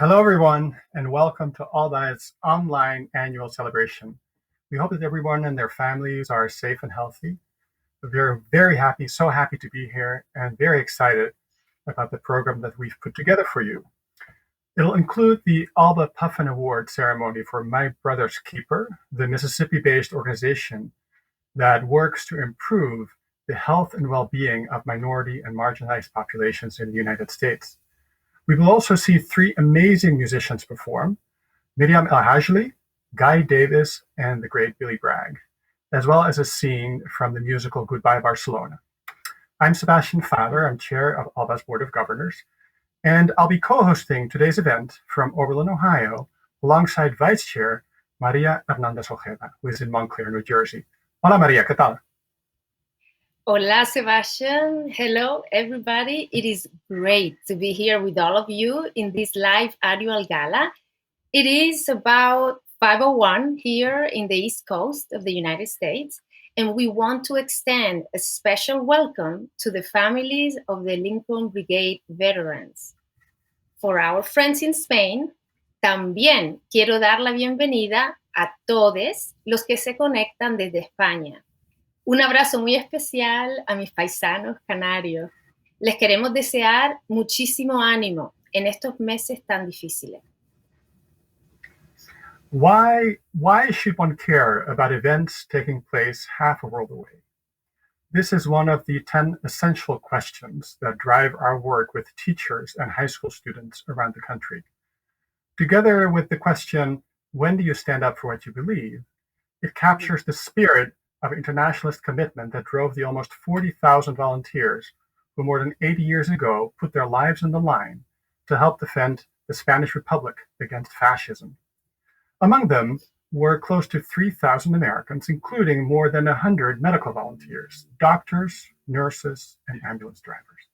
Hello, everyone, and welcome to ALBA's online annual celebration. We hope that everyone and their families are safe and healthy. We're very happy, so happy to be here, and very excited about the program that we've put together for you. It'll include the ALBA Puffin Award ceremony for My Brother's Keeper, the Mississippi-based organization that works to improve the health and well-being of minority and marginalized populations in the United States. We will also see three amazing musicians perform: Miriam El-Hajli, Guy Davis, and the great Billy Bragg, as well as a scene from the musical Goodbye Barcelona. I'm Sebastian Fowler, I'm chair of ALBA's Board of Governors, and I'll be co-hosting today's event from Oberlin, Ohio, alongside Vice Chair Maria Hernández-Ojeda, who is in Montclair, New Jersey. Hola Maria, ¿qué tal? Hola, Sebastian. Hello, everybody. It is great to be here with all of you in this live annual gala. It is about 5:01 here in the East Coast of the United States, and we want to extend a special welcome to the families of the Lincoln Brigade veterans. For our friends in Spain, también quiero dar la bienvenida a todos los que se conectan desde España. Un abrazo muy especial a mis paisanos canarios. Les queremos desear muchísimo ánimo en estos meses tan difíciles. Why should one care about events taking place half a world away? This is one of the 10 essential questions that drive our work with teachers and high school students around the country. Together with the question, when do you stand up for what you believe? It captures the spirit of internationalist commitment that drove the almost 40,000 volunteers who more than 80 years ago put their lives on the line to help defend the Spanish Republic against fascism. Among them were close to 3,000 Americans, including more than 100 medical volunteers, doctors, nurses, and ambulance drivers.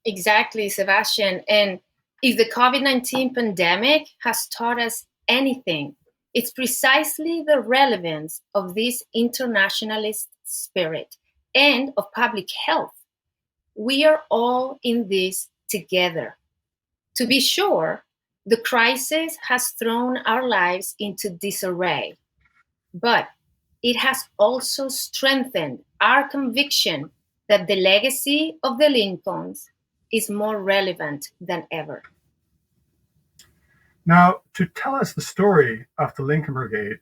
Exactly, Sebastian. And if the COVID-19 pandemic has taught us anything, it's precisely the relevance of this internationalist spirit and of public health. We are all in this together. To be sure, the crisis has thrown our lives into disarray, but it has also strengthened our conviction that the legacy of the Lincolns is more relevant than ever. Now, to tell us the story of the Lincoln Brigade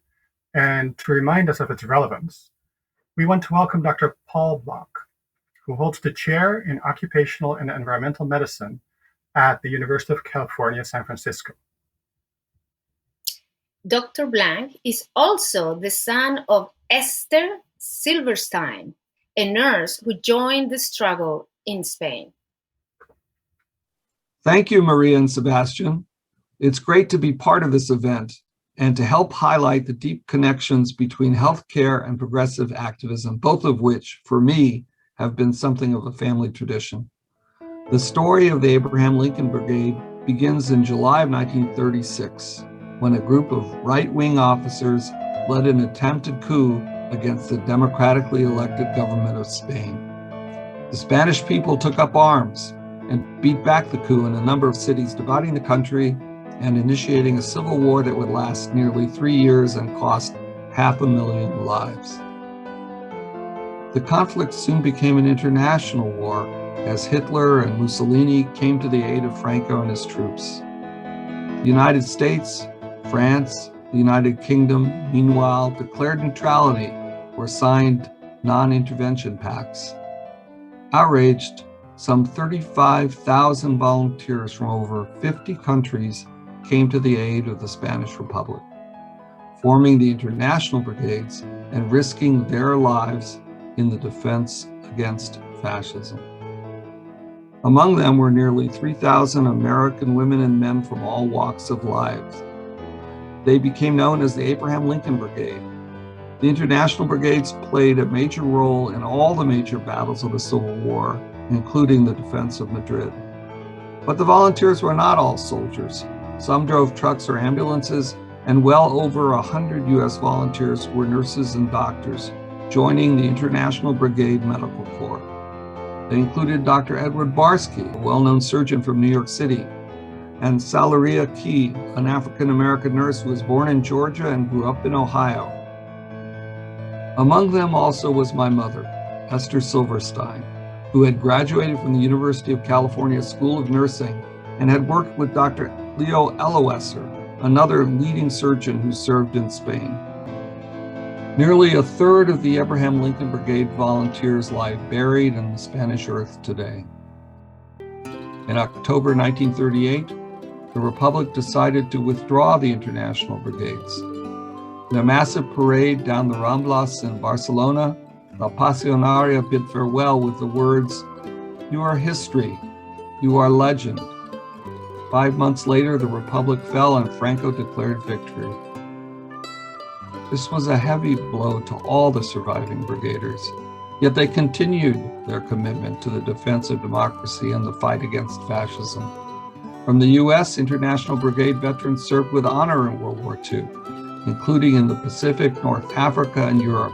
and to remind us of its relevance, we want to welcome Dr. Paul Block, who holds the chair in Occupational and Environmental Medicine at the University of California, San Francisco. Dr. Blank is also the son of Esther Silverstein, a nurse who joined the struggle in Spain. Thank you, Maria and Sebastian. It's great to be part of this event and to help highlight the deep connections between healthcare and progressive activism, both of which, for me, have been something of a family tradition. The story of the Abraham Lincoln Brigade begins in July of 1936, when a group of right-wing officers led an attempted coup against the democratically elected government of Spain. The Spanish people took up arms and beat back the coup in a number of cities, dividing the country and initiating a civil war that would last nearly 3 years and cost 500,000 lives. The conflict soon became an international war as Hitler and Mussolini came to the aid of Franco and his troops. The United States, France, the United Kingdom, meanwhile, declared neutrality or signed non-intervention pacts. Outraged, some 35,000 volunteers from over 50 countries came to the aid of the Spanish Republic, forming the international brigades and risking their lives in the defense against fascism. Among them were nearly 3,000 American women and men from all walks of life. They became known as the Abraham Lincoln Brigade. The international brigades played a major role in all the major battles of the Civil War, including the defense of Madrid. But the volunteers were not all soldiers. Some drove trucks or ambulances, and well over 100 U.S. volunteers were nurses and doctors, joining the International Brigade Medical Corps. They included Dr. Edward Barsky, a well-known surgeon from New York City, and Salaria Key, an African-American nurse who was born in Georgia and grew up in Ohio. Among them also was my mother, Esther Silverstein, who had graduated from the University of California School of Nursing and had worked with Dr. Leo Eloesser, another leading surgeon who served in Spain. Nearly a third of the Abraham Lincoln Brigade volunteers lie buried in the Spanish earth today. In October 1938, the Republic decided to withdraw the international brigades. In a massive parade down the Ramblas in Barcelona, La Pasionaria bid farewell with the words, "You are history, you are legend." 5 months later, the Republic fell and Franco declared victory. This was a heavy blow to all the surviving brigaders, yet they continued their commitment to the defense of democracy and the fight against fascism. From the US, International Brigade veterans served with honor in World War II, including in the Pacific, North Africa, and Europe,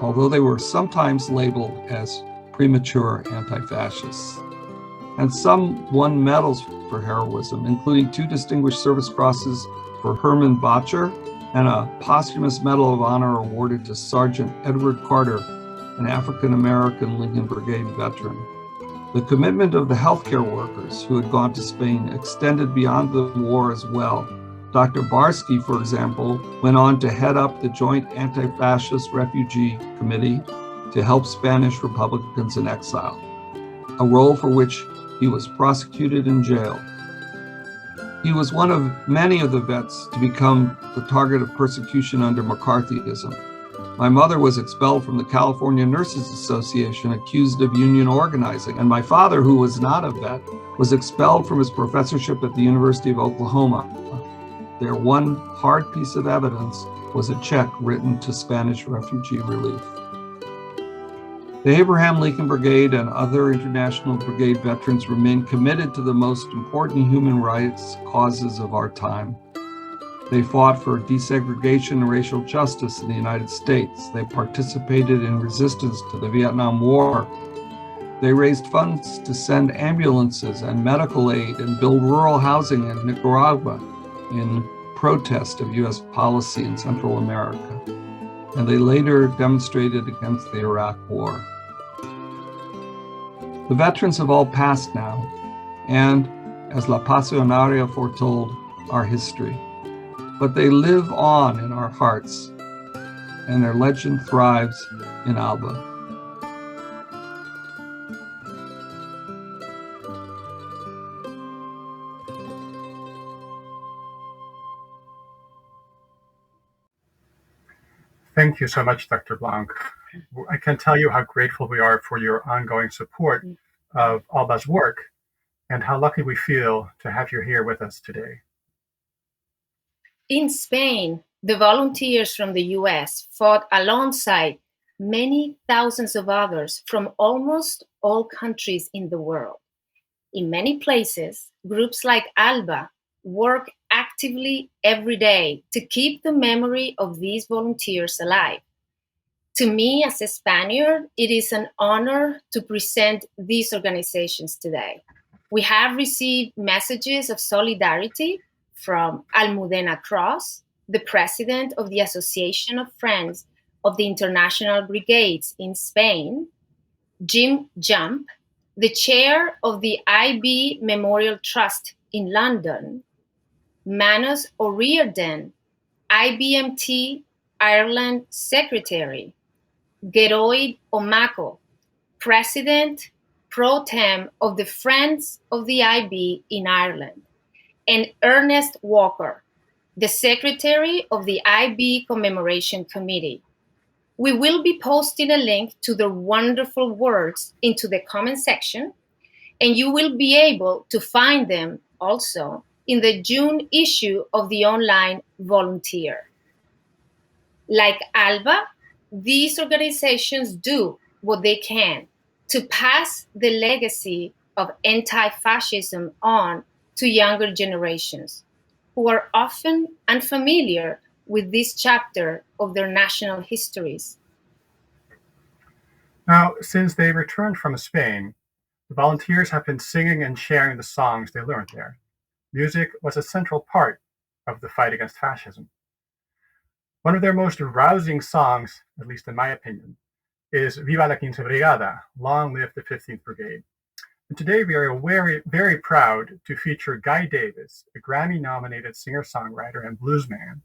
although they were sometimes labeled as premature anti-fascists. And some won medals for heroism, including 2 Distinguished Service Crosses for Herman Bacher and a posthumous Medal of Honor awarded to Sergeant Edward Carter, an African-American Lincoln Brigade veteran. The commitment of the healthcare workers who had gone to Spain extended beyond the war as well. Dr. Barsky, for example, went on to head up the Joint Anti-Fascist Refugee Committee to help Spanish Republicans in exile, a role for which he was prosecuted and jailed. He was one of many of the vets to become the target of persecution under McCarthyism. My mother was expelled from the California Nurses Association, accused of union organizing, and my father, who was not a vet, was expelled from his professorship at the University of Oklahoma. Their one hard piece of evidence was a check written to Spanish refugee relief. The Abraham Lincoln Brigade and other International Brigade veterans remain committed to the most important human rights causes of our time. They fought for desegregation and racial justice in the United States. They participated in resistance to the Vietnam War. They raised funds to send ambulances and medical aid and build rural housing in Nicaragua in protest of U.S. policy in Central America. And they later demonstrated against the Iraq War. The veterans have all passed now, and, as La Pasionaria foretold, are history. But they live on in our hearts, and their legend thrives in ALBA. Thank you so much, Dr. Blanc. I can tell you how grateful we are for your ongoing support of ALBA's work and how lucky we feel to have you here with us today. In Spain, the volunteers from the US fought alongside many thousands of others from almost all countries in the world. In many places, groups like ALBA work actively every day to keep the memory of these volunteers alive. To me, as a Spaniard, it is an honor to present these organizations today. We have received messages of solidarity from Almudena Cross, the president of the Association of Friends of the International Brigades in Spain, Jim Jump, the chair of the IB Memorial Trust in London, Manos O'Riordan, IBMT Ireland Secretary, Geroid Omako, President Pro Tem of the Friends of the IB in Ireland, and Ernest Walker, the Secretary of the IB Commemoration Committee. We will be posting a link to their wonderful words into the comment section, and you will be able to find them also in the June issue of the online Volunteer. Like ALBA, these organizations do what they can to pass the legacy of anti-fascism on to younger generations who are often unfamiliar with this chapter of their national histories. Now, since they returned from Spain, the volunteers have been singing and sharing the songs they learned there. music was a central part of the fight against fascism. One of their most rousing songs, at least in my opinion, is Viva la Quince Brigada, Long Live the 15th Brigade. And today we are very, very proud to feature Guy Davis, a Grammy-nominated singer-songwriter and bluesman,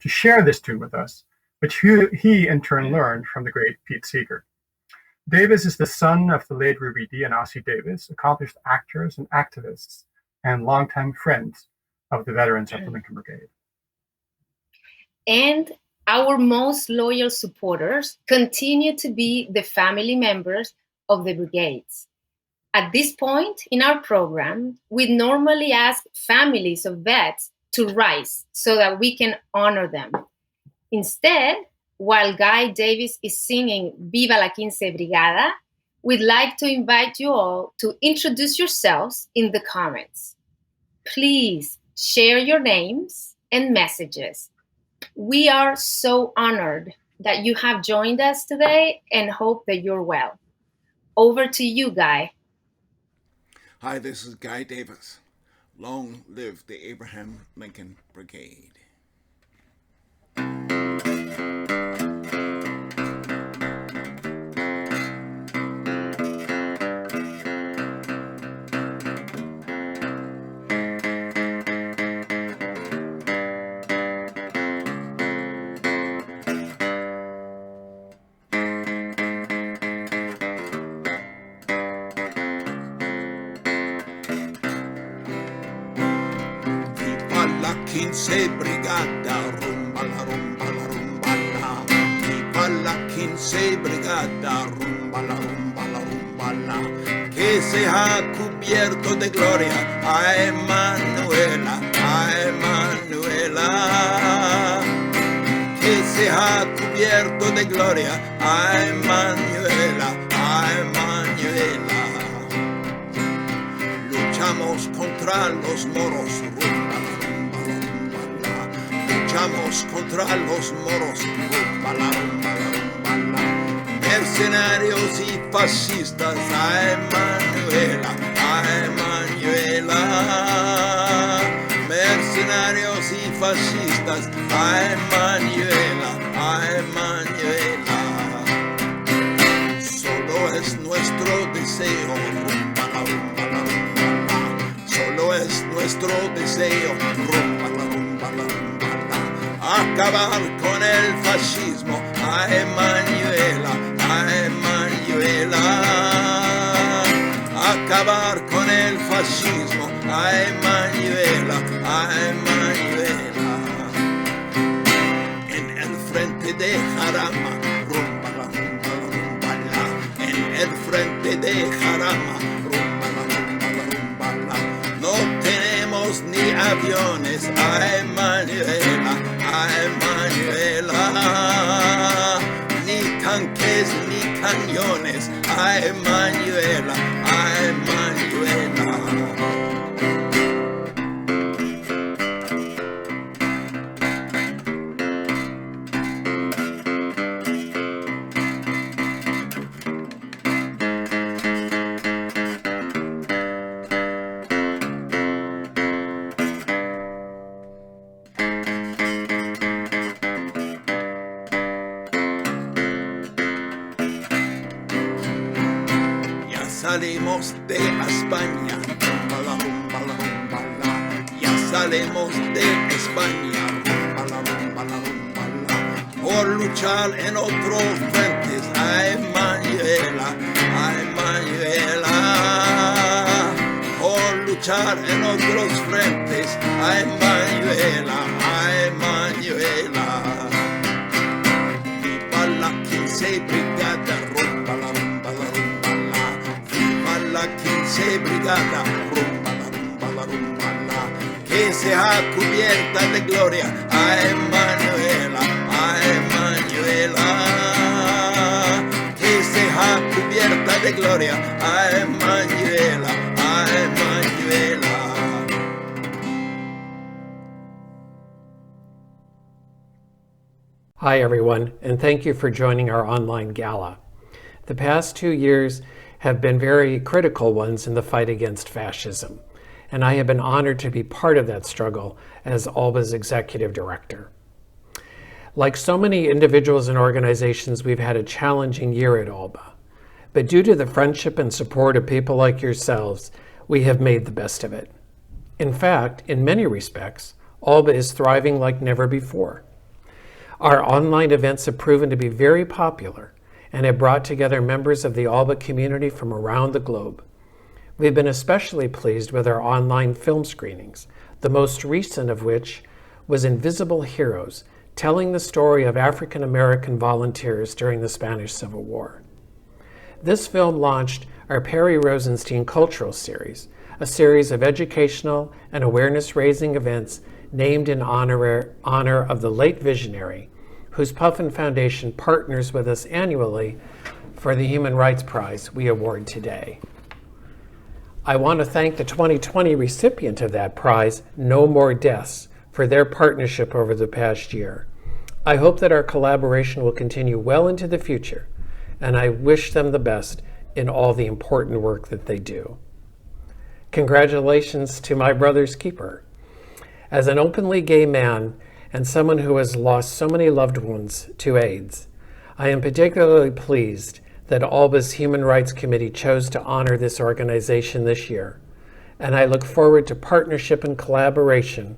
to share this tune with us, which he in turn learned from the great Pete Seeger. Davis is the son of the late Ruby Dee and Ossie Davis, accomplished actors and activists, and longtime friends of the veterans of the Lincoln Brigade. And our most loyal supporters continue to be the family members of the brigades. At this point in our program, we normally ask families of vets to rise so that we can honor them. Instead, while Guy Davis is singing Viva la Quince Brigada, we'd like to invite you all to introduce yourselves in the comments. Please share your names and messages. We are so honored that you have joined us today and hope that you're well. Over to you, Guy. Hi, this is Guy Davis. Long live the Abraham Lincoln Brigade. Quince Brigada, rumba la rumba la rumba la. Viva la Quince Brigada, rumba la rumba la rumba la. Que se ha cubierto de gloria a Emanuela, a Emanuela. Que se ha cubierto de gloria a Emanuela, a Emanuela. Luchamos contra los moros, rumba la rumba la rumba la. Luchamos contra los moros, rumba la rumba la rumba la. Mercenarios y fascistas, a Emanuela, a Emanuela. Mercenarios y fascistas, a Emanuela, a Emanuela. Solo es nuestro deseo, rumba la rumba la rumba la. Solo es nuestro deseo, rumba la rumba la rumba la. Acabar con el fascismo, a Emanuela, a Emanuela. Acabar con el fascismo, a Emanuela, a Emanuela. En el frente de Jarama, rumba la rumba la rumba la. En el frente de Jarama, rumba la rumba la rumba la. No tenemos ni aviones, a Emanuela, a Emanuela. Ni tanques ni cañones, a Emanuela, a Emanuela. Salimos de España, rumba la rumba la rumba la. Ya salimos de España, rumba la rumba la rumba la. Por luchar en otros frentes, a Emanuela, a Emanuela. Por luchar en otros frentes, a Emanuela, a Emanuela. Viva la Quince Brigada, rumba la rumba la rumba la. Viva la Quince Brigada, rumba la rumba la rumba la. Que sea cubierta de gloria, a Emanuela, a Emanuela. Que sea cubierta de gloria, a Emanuela, a Emanuela. Hi, everyone, and thank you for joining our online gala. The past 2 years have been very critical ones in the fight against fascism. and I have been honored to be part of that struggle as ALBA's executive director. Like so many individuals and organizations, we've had a challenging year at ALBA. But due to the friendship and support of people like yourselves, we have made the best of it. In fact, in many respects, ALBA is thriving like never before. Our online events have proven to be very popular and have brought together members of the ALBA community from around the globe. We've been especially pleased with our online film screenings, the most recent of which was Invisible Heroes, telling the story of African American volunteers during the Spanish Civil War. This film launched our Perry Rosenstein Cultural Series, a series of educational and awareness-raising events named in honor of the late visionary, whose Puffin Foundation partners with us annually for the Human Rights Prize we award today. I want to thank the 2020 recipient of that prize, No More Deaths, for their partnership over the past year. I hope that our collaboration will continue well into the future, and I wish them the best in all the important work that they do. Congratulations to my brother's keeper. As an openly gay man and someone who has lost so many loved ones to AIDS, I am particularly pleased that ALBA's Human Rights Committee chose to honor this organization this year, and I look forward to partnership and collaboration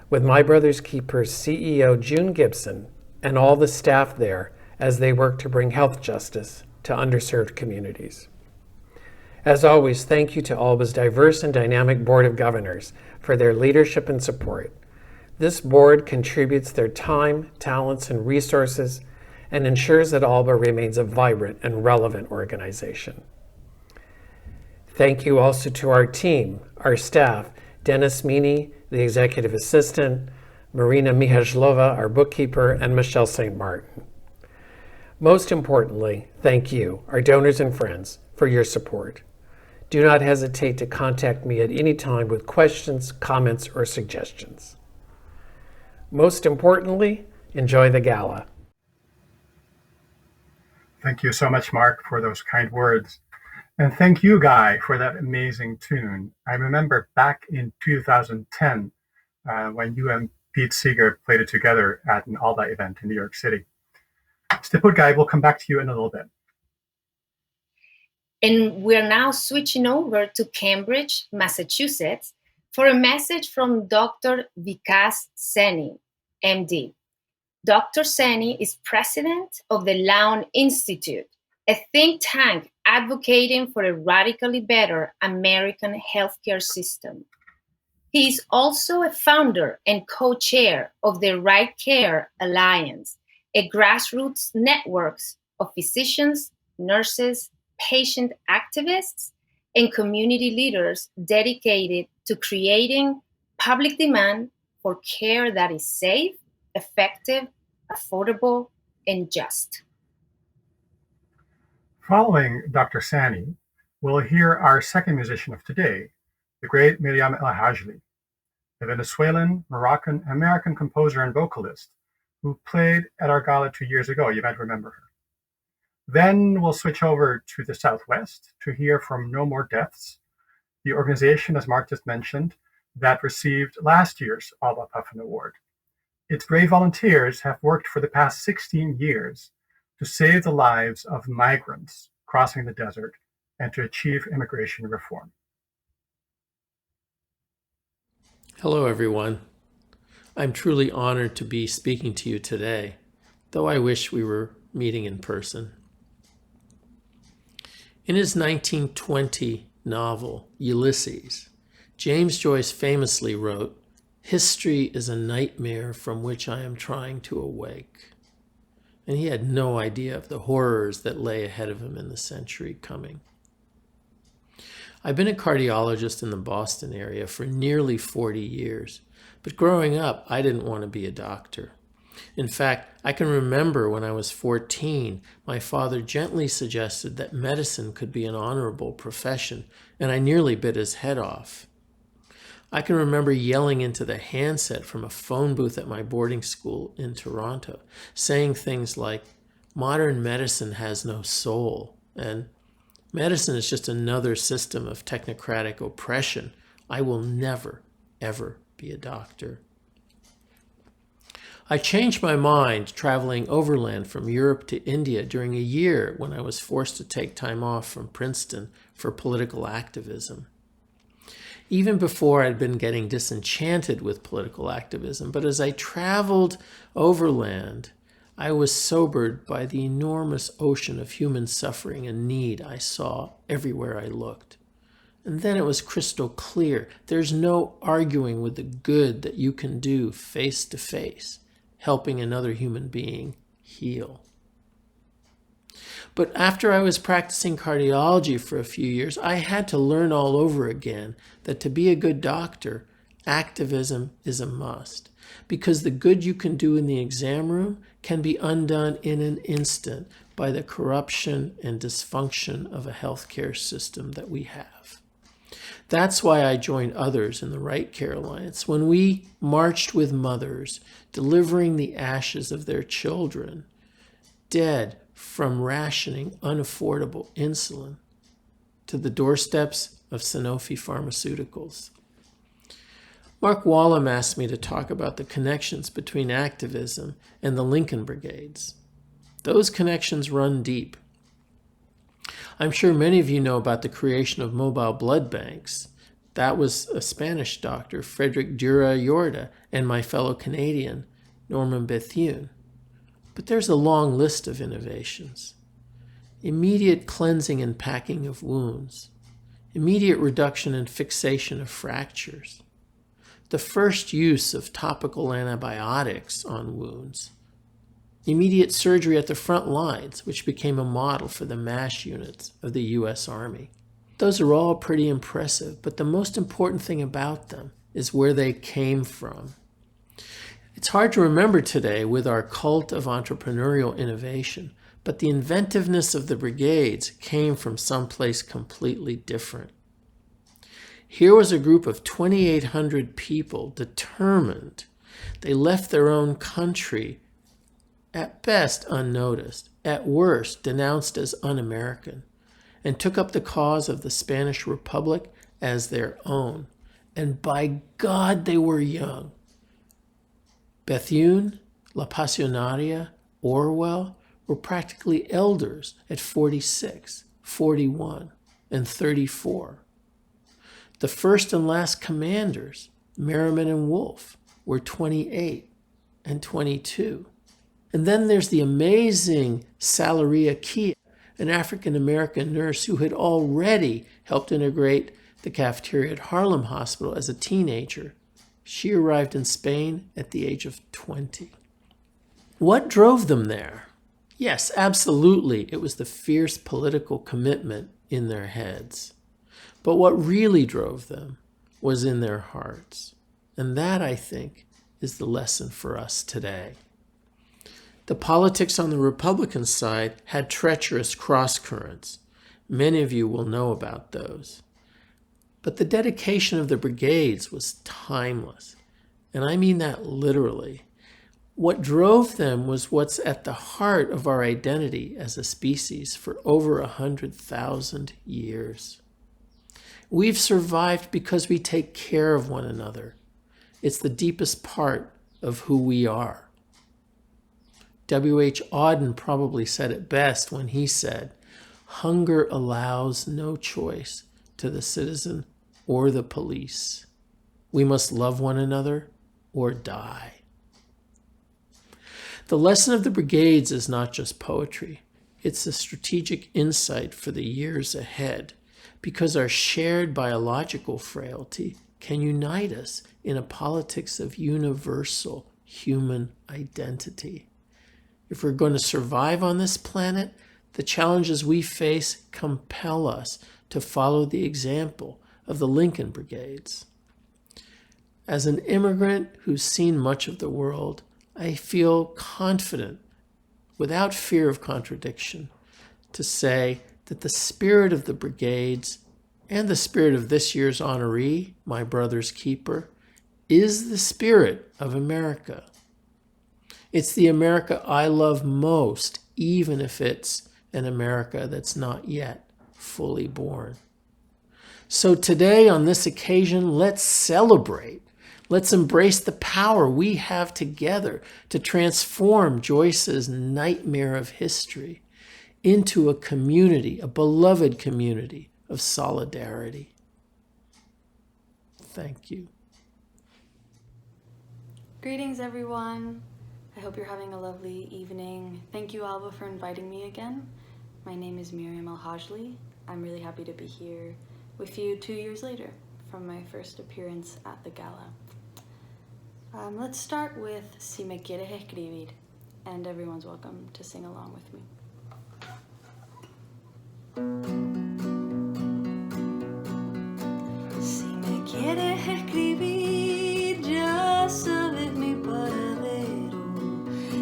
with my brother's keeper's CEO, June Gibson, and all the staff there as they work to bring health justice to underserved communities. As always, thank you to ALBA's diverse and dynamic Board of Governors for their leadership and support. This board contributes their time, talents, and resources and ensures that ALBA remains a vibrant and relevant organization. Thank you also to our team, our staff, Dennis Meany, the executive assistant, Marina Mihajlova, our bookkeeper, and Michelle St. Martin. Most importantly, thank you, our donors and friends, for your support. Do not hesitate to contact me at any time with questions, comments, or suggestions. Most importantly, enjoy the gala. Thank you so much, Mark, for those kind words. And thank you, Guy, for that amazing tune. I remember back in 2010 when you and Pete Seeger played it together at an ALBA event in New York City. Stay put, Guy. We'll come back to you in a little bit. And we're now switching over to Cambridge, Massachusetts, for a message from Dr. Vikas Seni, MD. Dr. Seni is president of the Lown Institute, a think tank advocating for a radically better American healthcare system. He is also a founder and co-chair of the Right Care Alliance, a grassroots network of physicians, nurses, patient activists, and community leaders dedicated to creating public demand for care that is safe, effective, affordable, and just. Following Dr. Sani, we'll hear our second musician of today, the great Miriam El Hajli, a Venezuelan, Moroccan, American composer and vocalist who played at our gala 2 years ago. You might remember her. Then we'll switch over to the Southwest to hear from No More Deaths, the organization, as Mark just mentioned, that received last year's ALBA Puffin Award. Its brave volunteers have worked for the past 16 years to save the lives of migrants crossing the desert and to achieve immigration reform. Hello, everyone. I'm truly honored to be speaking to you today, though I wish we were meeting in person. In his 1920 novel, Ulysses, James Joyce famously wrote, "History is a nightmare from which I am trying to awake." And he had no idea of the horrors that lay ahead of him in the century coming. I've been a cardiologist in the Boston area for nearly 40 years, but growing up, I didn't want to be a doctor. In fact, I can remember when I was 14, my father gently suggested that medicine could be an honorable profession, and I nearly bit his head off. I can remember yelling into the handset from a phone booth at my boarding school in Toronto, saying things like, "Modern medicine has no soul," and "Medicine is just another system of technocratic oppression I will never, ever be a doctor. I changed my mind traveling overland from Europe to India during a year when I was forced to take time off from Princeton for political activism. Even before I'd been getting disenchanted with political activism, but as I traveled overland, I was sobered by the enormous ocean of human suffering and need I saw everywhere I looked. And then it was crystal clear. There's no arguing with the good that you can do face to face, helping another human being heal. But after I was practicing cardiology for a few years, I had to learn all over again that to be a good doctor, activism is a must. Because the good you can do in the exam room can be undone in an instant by the corruption and dysfunction of a healthcare system that we have. That's why I joined others in the Right Care Alliance when we marched with mothers delivering the ashes of their children, dead from rationing unaffordable insulin, to the doorsteps of Sanofi Pharmaceuticals. Mark Wallam asked me to talk about the connections between activism and the Lincoln Brigades. Those connections run deep. I'm sure many of you know about the creation of mobile blood banks. That was a Spanish doctor, Frederick Dura Yorda, and my fellow Canadian, Norman Bethune. But there's a long list of innovations. Immediate cleansing and packing of wounds. Immediate reduction and fixation of fractures. The first use of topical antibiotics on wounds. Immediate surgery at the front lines, which became a model for the MASH units of the U.S. Army. Those are all pretty impressive, but the most important thing about them is where they came from. It's hard to remember today with our cult of entrepreneurial innovation, but the inventiveness of the brigades came from someplace completely different. Here was a group of 2,800 people determined. They left their own country, at best unnoticed, at worst denounced as un-American, and took up the cause of the Spanish Republic as their own. And by God, they were young. Bethune, La Pasionaria, Orwell were practically elders at 46, 41, and 34. The first and last commanders, Merriman and Wolfe, were 28 and 22. And then there's the amazing Salaria Kia, an African-American nurse who had already helped integrate the cafeteria at Harlem Hospital as a teenager. She arrived in Spain at the age of 20. What drove them there? Yes, absolutely, it was the fierce political commitment in their heads. But what really drove them was in their hearts. And that, I think, is the lesson for us today. The politics on the Republican side had treacherous cross-currents. Many of you will know about those. But the dedication of the brigades was timeless. And I mean that literally. What drove them was what's at the heart of our identity as a species for over 100,000 years. We've survived because we take care of one another. It's the deepest part of who we are. W.H. Auden probably said it best when he said, "Hunger allows no choice to the citizen or the police. We must love one another or die." The lesson of the brigades is not just poetry. It's a strategic insight for the years ahead, because our shared biological frailty can unite us in a politics of universal human identity. If we're going to survive on this planet, the challenges we face compel us to follow the example of the Lincoln Brigades. As an immigrant who's seen much of the world, I feel confident, without fear of contradiction, to say that the spirit of the brigades and the spirit of this year's honoree, my brother's keeper, is the spirit of America. It's the America I love most, even if it's an America that's not yet fully born. So today, on this occasion, let's celebrate. Let's embrace the power we have together to transform Joyce's nightmare of history into a community, a beloved community of solidarity. Thank you. Greetings, everyone. I hope you're having a lovely evening. Thank you, ALBA, for inviting me again. My name is Miriam El-Hajli. I'm really happy to be here with you 2 years later from my first appearance at the Gala. Let's start with Si me quieres escribir, and everyone's welcome to sing along with me. Si me quieres escribir, ya sabes mi paradero.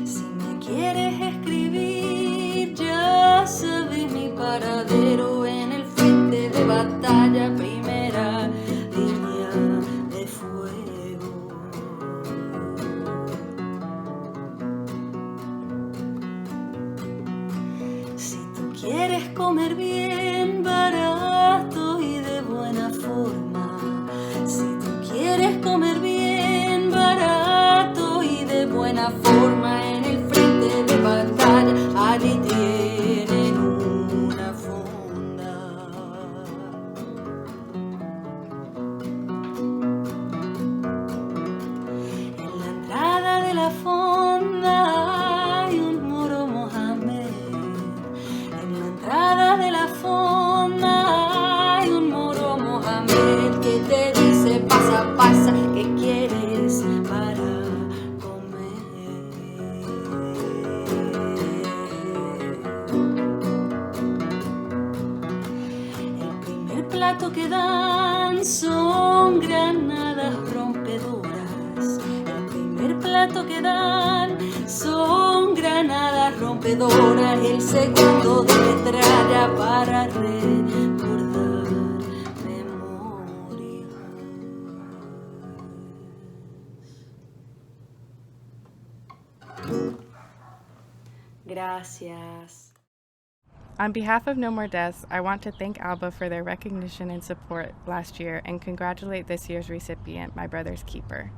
Si me quieres escribir, ya sabes mi paradero. En el frente de batalla, primera línea de fuego. Si tú quieres comer bien, barato y de buena forma. Si tú quieres comer bien, barato y de buena forma, en el frente de batalla, allí tienen una fonda. En la entrada de la fonda hay un moro Mohamed. En la entrada de la fonda hay un moro Mohamed que te dice pasa, pasa, ¿qué quieres para comer? El primer plato que dan son granadas rompedoras. El primer plato que dan son granadas rompedoras. El segundo de metralla para recordar memorias. Gracias. On behalf of No More Deaths, I want to thank ALBA for their recognition and support last year and congratulate this year's recipient, my brother's keeper.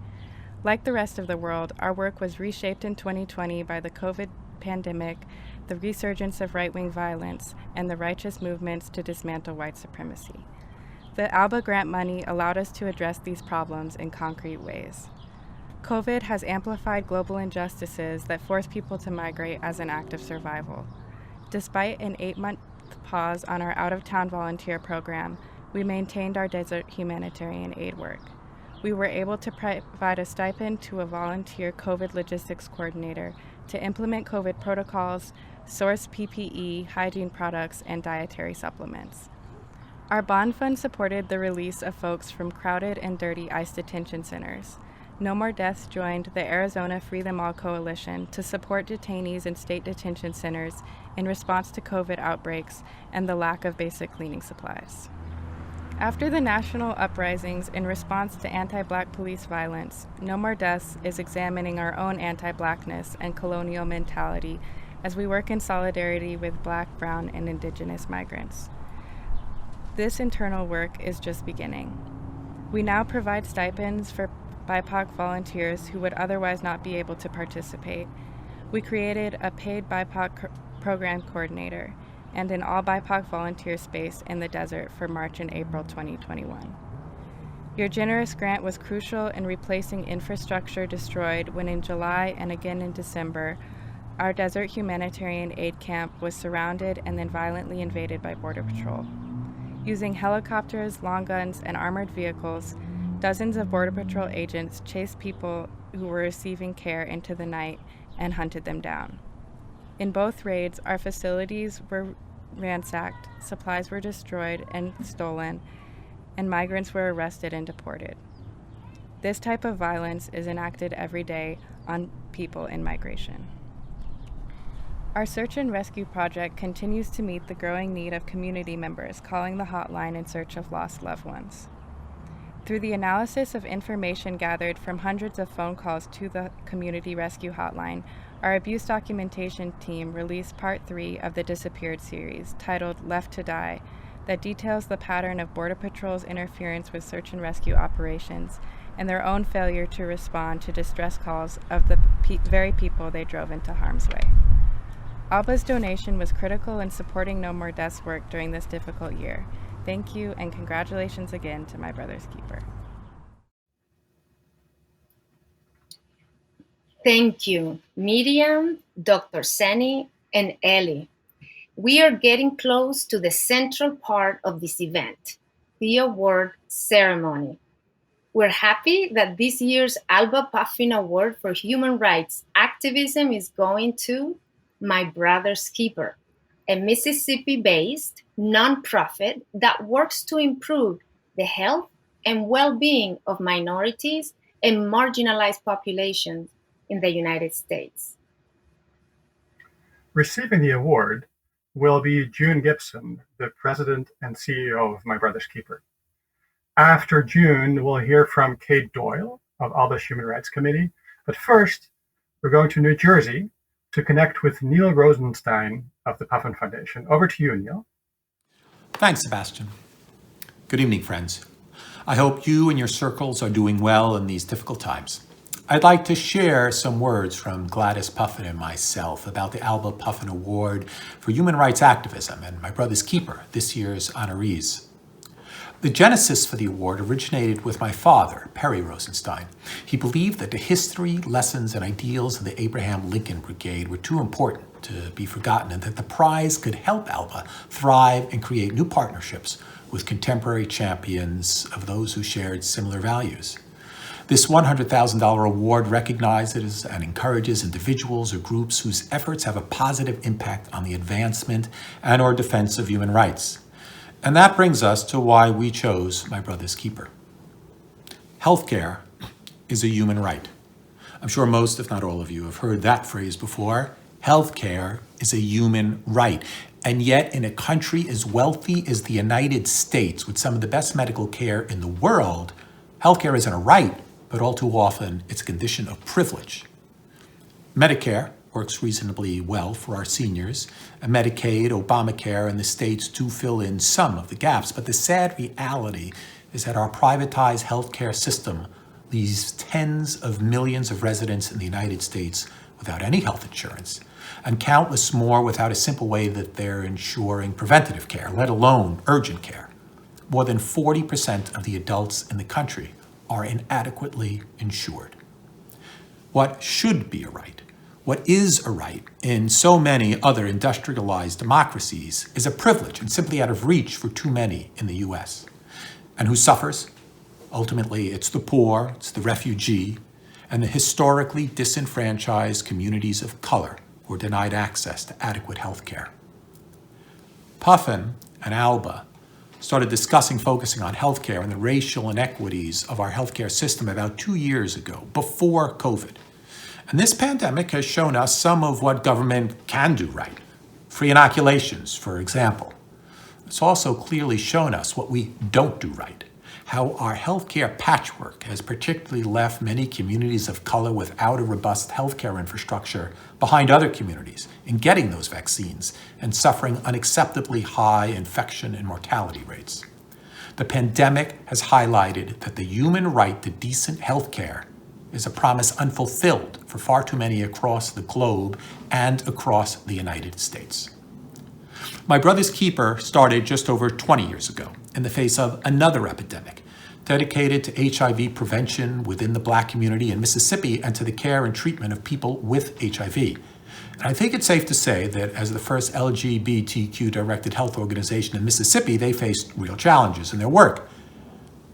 Like the rest of the world, our work was reshaped in 2020 by the COVID pandemic, the resurgence of right-wing violence, and the righteous movements to dismantle white supremacy. The ALBA grant money allowed us to address these problems in concrete ways. COVID has amplified global injustices that force people to migrate as an act of survival. Despite an 8-month pause on our out-of-town volunteer program, we maintained our desert humanitarian aid work. We were able to provide a stipend to a volunteer COVID logistics coordinator to implement COVID protocols, source PPE, hygiene products, and dietary supplements. Our bond fund supported the release of folks from crowded and dirty ICE detention centers. No More Deaths joined the Arizona Free Them All Coalition to support detainees in state detention centers in response to COVID outbreaks and the lack of basic cleaning supplies. After the national uprisings in response to anti-Black police violence, No More Deaths is examining our own anti-Blackness and colonial mentality as we work in solidarity with Black, Brown, and Indigenous migrants. This internal work is just beginning. We now provide stipends for BIPOC volunteers who would otherwise not be able to participate. We created a paid BIPOC program coordinator and an all BIPOC volunteer space in the desert for March and April 2021. Your generous grant was crucial in replacing infrastructure destroyed when in July and again in December, our desert humanitarian aid camp was surrounded and then violently invaded by Border Patrol. Using helicopters, long guns, and armored vehicles, dozens of Border Patrol agents chased people who were receiving care into the night and hunted them down. In both raids, our facilities were ransacked, supplies were destroyed and stolen, and migrants were arrested and deported. This type of violence is enacted every day on people in migration. Our search and rescue project continues to meet the growing need of community members calling the hotline in search of lost loved ones. Through the analysis of information gathered from hundreds of phone calls to the Community Rescue Hotline, our abuse documentation team released Part 3 of the Disappeared series, titled Left to Die, that details the pattern of Border Patrol's interference with search and rescue operations and their own failure to respond to distress calls of the very people they drove into harm's way. ALBA's donation was critical in supporting No More Death's work during this difficult year. Thank you, and congratulations again to my brother's keeper. Thank you, Miriam, Dr. Seni, and Ellie. We are getting close to the central part of this event, the award ceremony. We're happy that this year's ALBA Puffin Award for Human Rights Activism is going to My Brother's Keeper, a Mississippi-based nonprofit that works to improve the health and well-being of minorities and marginalized populations in the United States. Receiving the award will be June Gibson, the president and CEO of My Brother's Keeper. After June, we'll hear from Kate Doyle of ALBA's Human Rights Committee. But first, we're going to New Jersey to connect with Neil Rosenstein of the Puffin Foundation. Over to you, Neil. Thanks, Sebastian. Good evening, friends. I hope you and your circles are doing well in these difficult times. I'd like to share some words from Gladys Puffin and myself about the ALBA Puffin Award for Human Rights Activism and My Brother's Keeper, this year's honorees. The genesis for the award originated with my father, Perry Rosenstein. He believed that the history, lessons, and ideals of the Abraham Lincoln Brigade were too important to be forgotten, and that the prize could help ALBA thrive and create new partnerships with contemporary champions of those who shared similar values. This $100,000 award recognizes and encourages individuals or groups whose efforts have a positive impact on the advancement and or defense of human rights. And that brings us to why we chose My Brother's Keeper. Healthcare is a human right. I'm sure most, if not all of you, have heard that phrase before. Healthcare is a human right. And yet, in a country as wealthy as the United States, with some of the best medical care in the world, healthcare isn't a right, but all too often it's a condition of privilege. Medicare works reasonably well for our seniors, and Medicaid, Obamacare, and the states do fill in some of the gaps. But the sad reality is that our privatized healthcare system leaves tens of millions of residents in the United States without any health insurance, and countless more without a simple way that they're ensuring preventative care, let alone urgent care. More than 40% of the adults in the country are inadequately insured. What should be a right, what is a right in so many other industrialized democracies, is a privilege and simply out of reach for too many in the US. And who suffers? Ultimately, it's the poor, it's the refugee, and the historically disenfranchised communities of color who are denied access to adequate health care. Puffin and ALBA started focusing on healthcare and the racial inequities of our healthcare system about 2 years ago, before COVID. And this pandemic has shown us some of what government can do right. Free inoculations, for example. It's also clearly shown us what we don't do right. How our healthcare patchwork has particularly left many communities of color without a robust healthcare infrastructure behind other communities in getting those vaccines and suffering unacceptably high infection and mortality rates. The pandemic has highlighted that the human right to decent healthcare is a promise unfulfilled for far too many across the globe and across the United States. My Brother's Keeper started just over 20 years ago in the face of another epidemic dedicated to HIV prevention within the Black community in Mississippi and to the care and treatment of people with HIV. And I think it's safe to say that as the first LGBTQ-directed health organization in Mississippi, they faced real challenges in their work.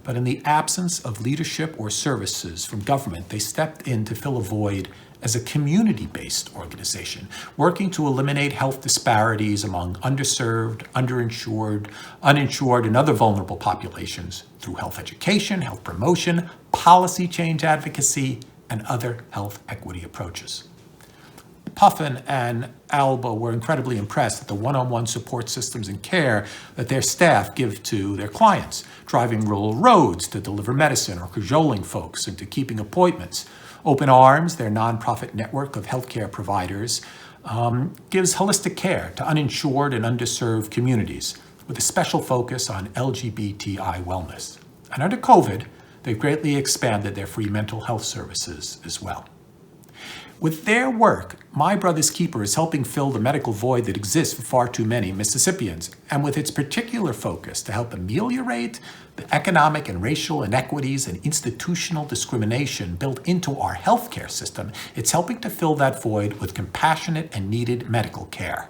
But in the absence of leadership or services from government, they stepped in to fill a void as a community-based organization, working to eliminate health disparities among underserved, underinsured, uninsured, and other vulnerable populations through health education, health promotion, policy change advocacy, and other health equity approaches. Puffin and ALBA were incredibly impressed at the one-on-one support systems and care that their staff give to their clients, driving rural roads to deliver medicine or cajoling folks into keeping appointments. Open Arms, their nonprofit network of healthcare providers, gives holistic care to uninsured and underserved communities. with a special focus on LGBTI wellness. And under COVID, they've greatly expanded their free mental health services as well. With their work, My Brother's Keeper is helping fill the medical void that exists for far too many Mississippians, and with its particular focus to help ameliorate the economic and racial inequities and institutional discrimination built into our healthcare system, it's helping to fill that void with compassionate and needed medical care,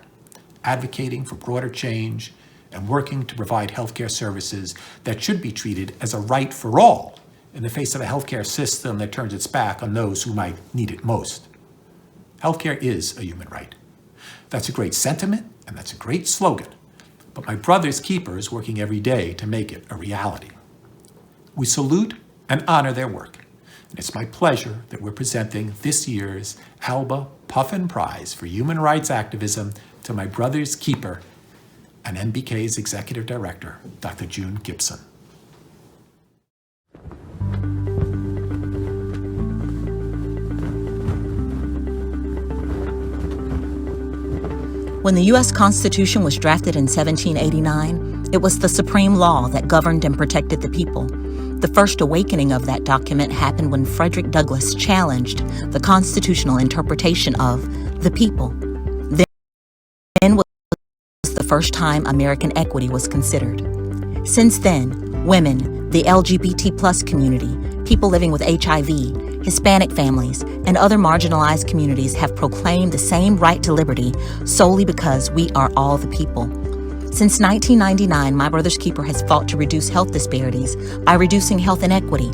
advocating for broader change, and working to provide healthcare services that should be treated as a right for all in the face of a healthcare system that turns its back on those who might need it most. Healthcare is a human right. That's a great sentiment, and that's a great slogan. But My Brother's Keeper is working every day to make it a reality. We salute and honor their work. And it's my pleasure that we're presenting this year's ALBA Puffin Prize for Human Rights Activism to My Brother's Keeper and NBK's Executive Director, Dr. June Gibson. When the U.S. Constitution was drafted in 1789, it was the supreme law that governed and protected the people. The first awakening of that document happened when Frederick Douglass challenged the constitutional interpretation of the people. Then was the first time American equity was considered. Since then, women, the LGBT+ community, people living with HIV, Hispanic families, and other marginalized communities have proclaimed the same right to liberty solely because we are all the people. Since 1999, My Brother's Keeper has fought to reduce health disparities by reducing health inequity,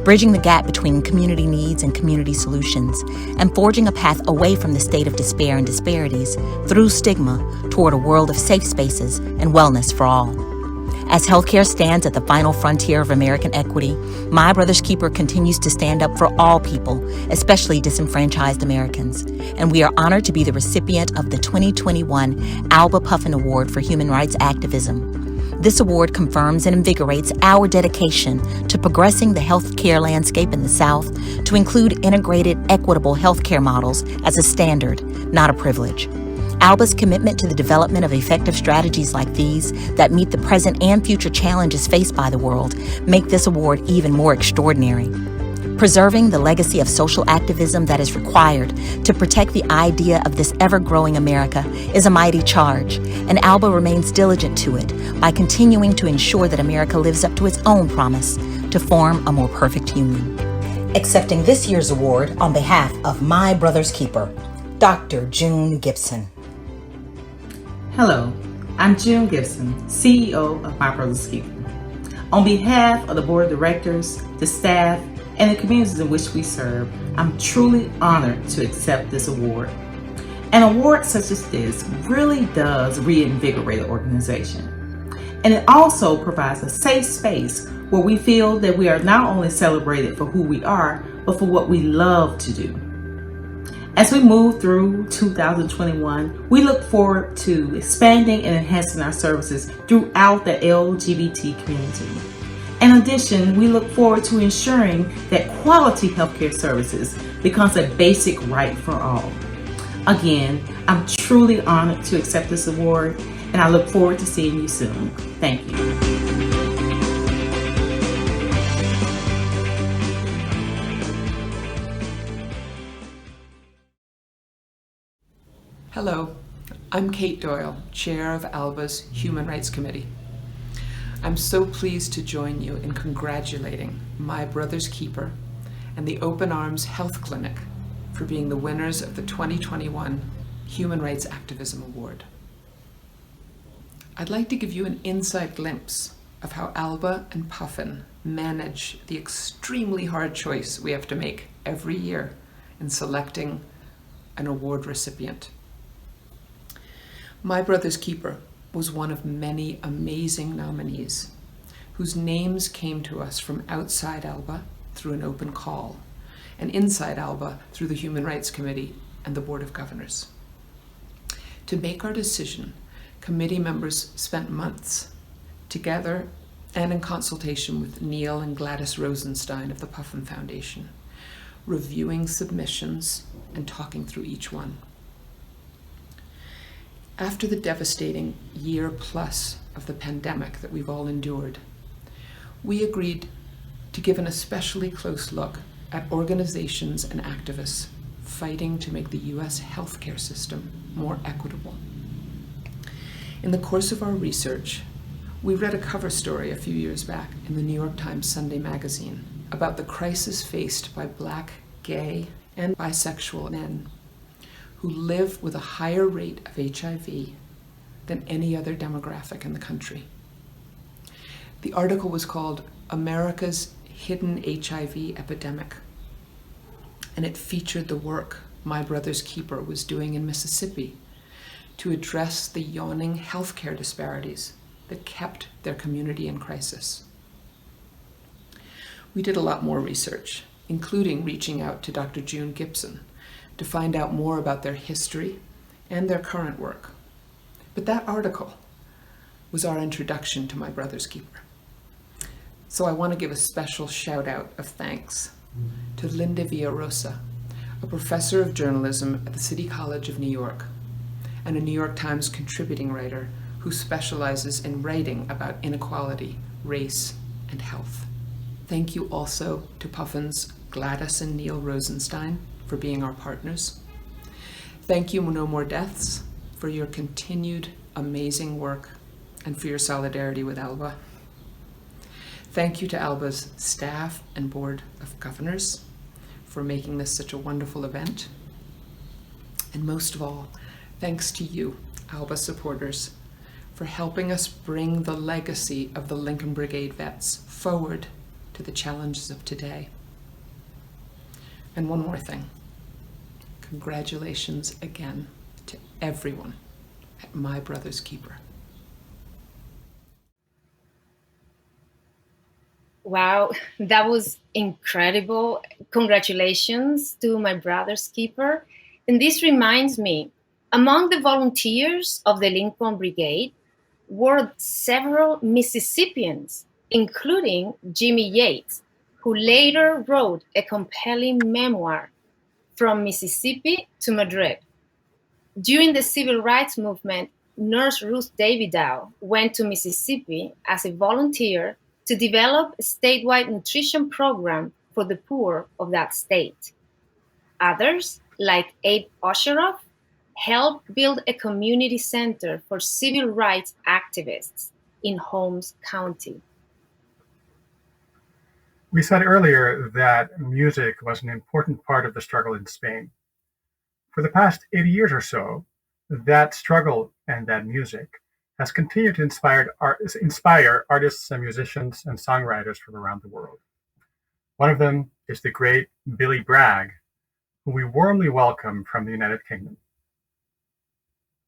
bridging the gap between community needs and community solutions, and forging a path away from the state of despair and disparities through stigma toward a world of safe spaces and wellness for all. As healthcare stands at the final frontier of American equity, My Brother's Keeper continues to stand up for all people, especially disenfranchised Americans. And we are honored to be the recipient of the 2021 ALBA Puffin Award for Human Rights Activism. This award confirms and invigorates our dedication to progressing the healthcare landscape in the South to include integrated, equitable healthcare models as a standard, not a privilege. ALBA's commitment to the development of effective strategies like these that meet the present and future challenges faced by the world make this award even more extraordinary. Preserving the legacy of social activism that is required to protect the idea of this ever-growing America is a mighty charge, and ALBA remains diligent to it by continuing to ensure that America lives up to its own promise to form a more perfect union. Accepting this year's award on behalf of My Brother's Keeper, Dr. June Gibson. Hello, I'm June Gibson, CEO of My Brother's Keeper. On behalf of the Board of Directors, the staff, and the communities in which we serve, I'm truly honored to accept this award. An award such as this really does reinvigorate the organization. And it also provides a safe space where we feel that we are not only celebrated for who we are, but for what we love to do. As we move through 2021, we look forward to expanding and enhancing our services throughout the LGBT community. In addition, we look forward to ensuring that quality healthcare services becomes a basic right for all. Again, I'm truly honored to accept this award, and I look forward to seeing you soon. Thank you. Hello, I'm Kate Doyle, Chair of ALBA's Human Rights Committee. I'm so pleased to join you in congratulating My Brother's Keeper and the Open Arms Health Clinic for being the winners of the 2021 Human Rights Activism Award. I'd like to give you an inside glimpse of how ALBA and Puffin manage the extremely hard choice we have to make every year in selecting an award recipient. My Brother's Keeper was one of many amazing nominees whose names came to us from outside ALBA through an open call and inside ALBA through the Human Rights Committee and the Board of Governors. To make our decision, committee members spent months together and in consultation with Neil and Gladys Rosenstein of the Puffin Foundation, reviewing submissions and talking through each one. After the devastating year plus of the pandemic that we've all endured, we agreed to give an especially close look at organizations and activists fighting to make the US healthcare system more equitable. In the course of our research, we read a cover story a few years back in the New York Times Sunday magazine about the crisis faced by Black, gay, and bisexual men who live with a higher rate of HIV than any other demographic in the country. The article was called America's Hidden HIV Epidemic, and it featured the work My Brother's Keeper was doing in Mississippi to address the yawning healthcare disparities that kept their community in crisis. We did a lot more research, including reaching out to Dr. June Gibson to find out more about their history and their current work. But that article was our introduction to My Brother's Keeper. So I want to give a special shout out of thanks to Linda Villarosa, a professor of journalism at the City College of New York and a New York Times contributing writer who specializes in writing about inequality, race, and health. Thank you also to Puffin's Gladys and Neil Rosenstein for being our partners. Thank you, No More Deaths, for your continued amazing work and for your solidarity with ALBA. Thank you to ALBA's staff and Board of Governors for making this such a wonderful event. And most of all, thanks to you, ALBA supporters, for helping us bring the legacy of the Lincoln Brigade vets forward to the challenges of today. And one more thing. Congratulations again to everyone at My Brother's Keeper. Wow, that was incredible. Congratulations to My Brother's Keeper. And this reminds me, among the volunteers of the Lincoln Brigade were several Mississippians, including Jimmy Yates, who later wrote a compelling memoir, From Mississippi to Madrid. During the civil rights movement, Nurse Ruth Davidow went to Mississippi as a volunteer to develop a statewide nutrition program for the poor of that state. Others, like Abe Osheroff, helped build a community center for civil rights activists in Holmes County. We said earlier that music was an important part of the struggle in Spain. For the past 80 years or so, that struggle and that music has continued to inspire artists and musicians and songwriters from around the world. One of them is the great Billy Bragg, who we warmly welcome from the United Kingdom.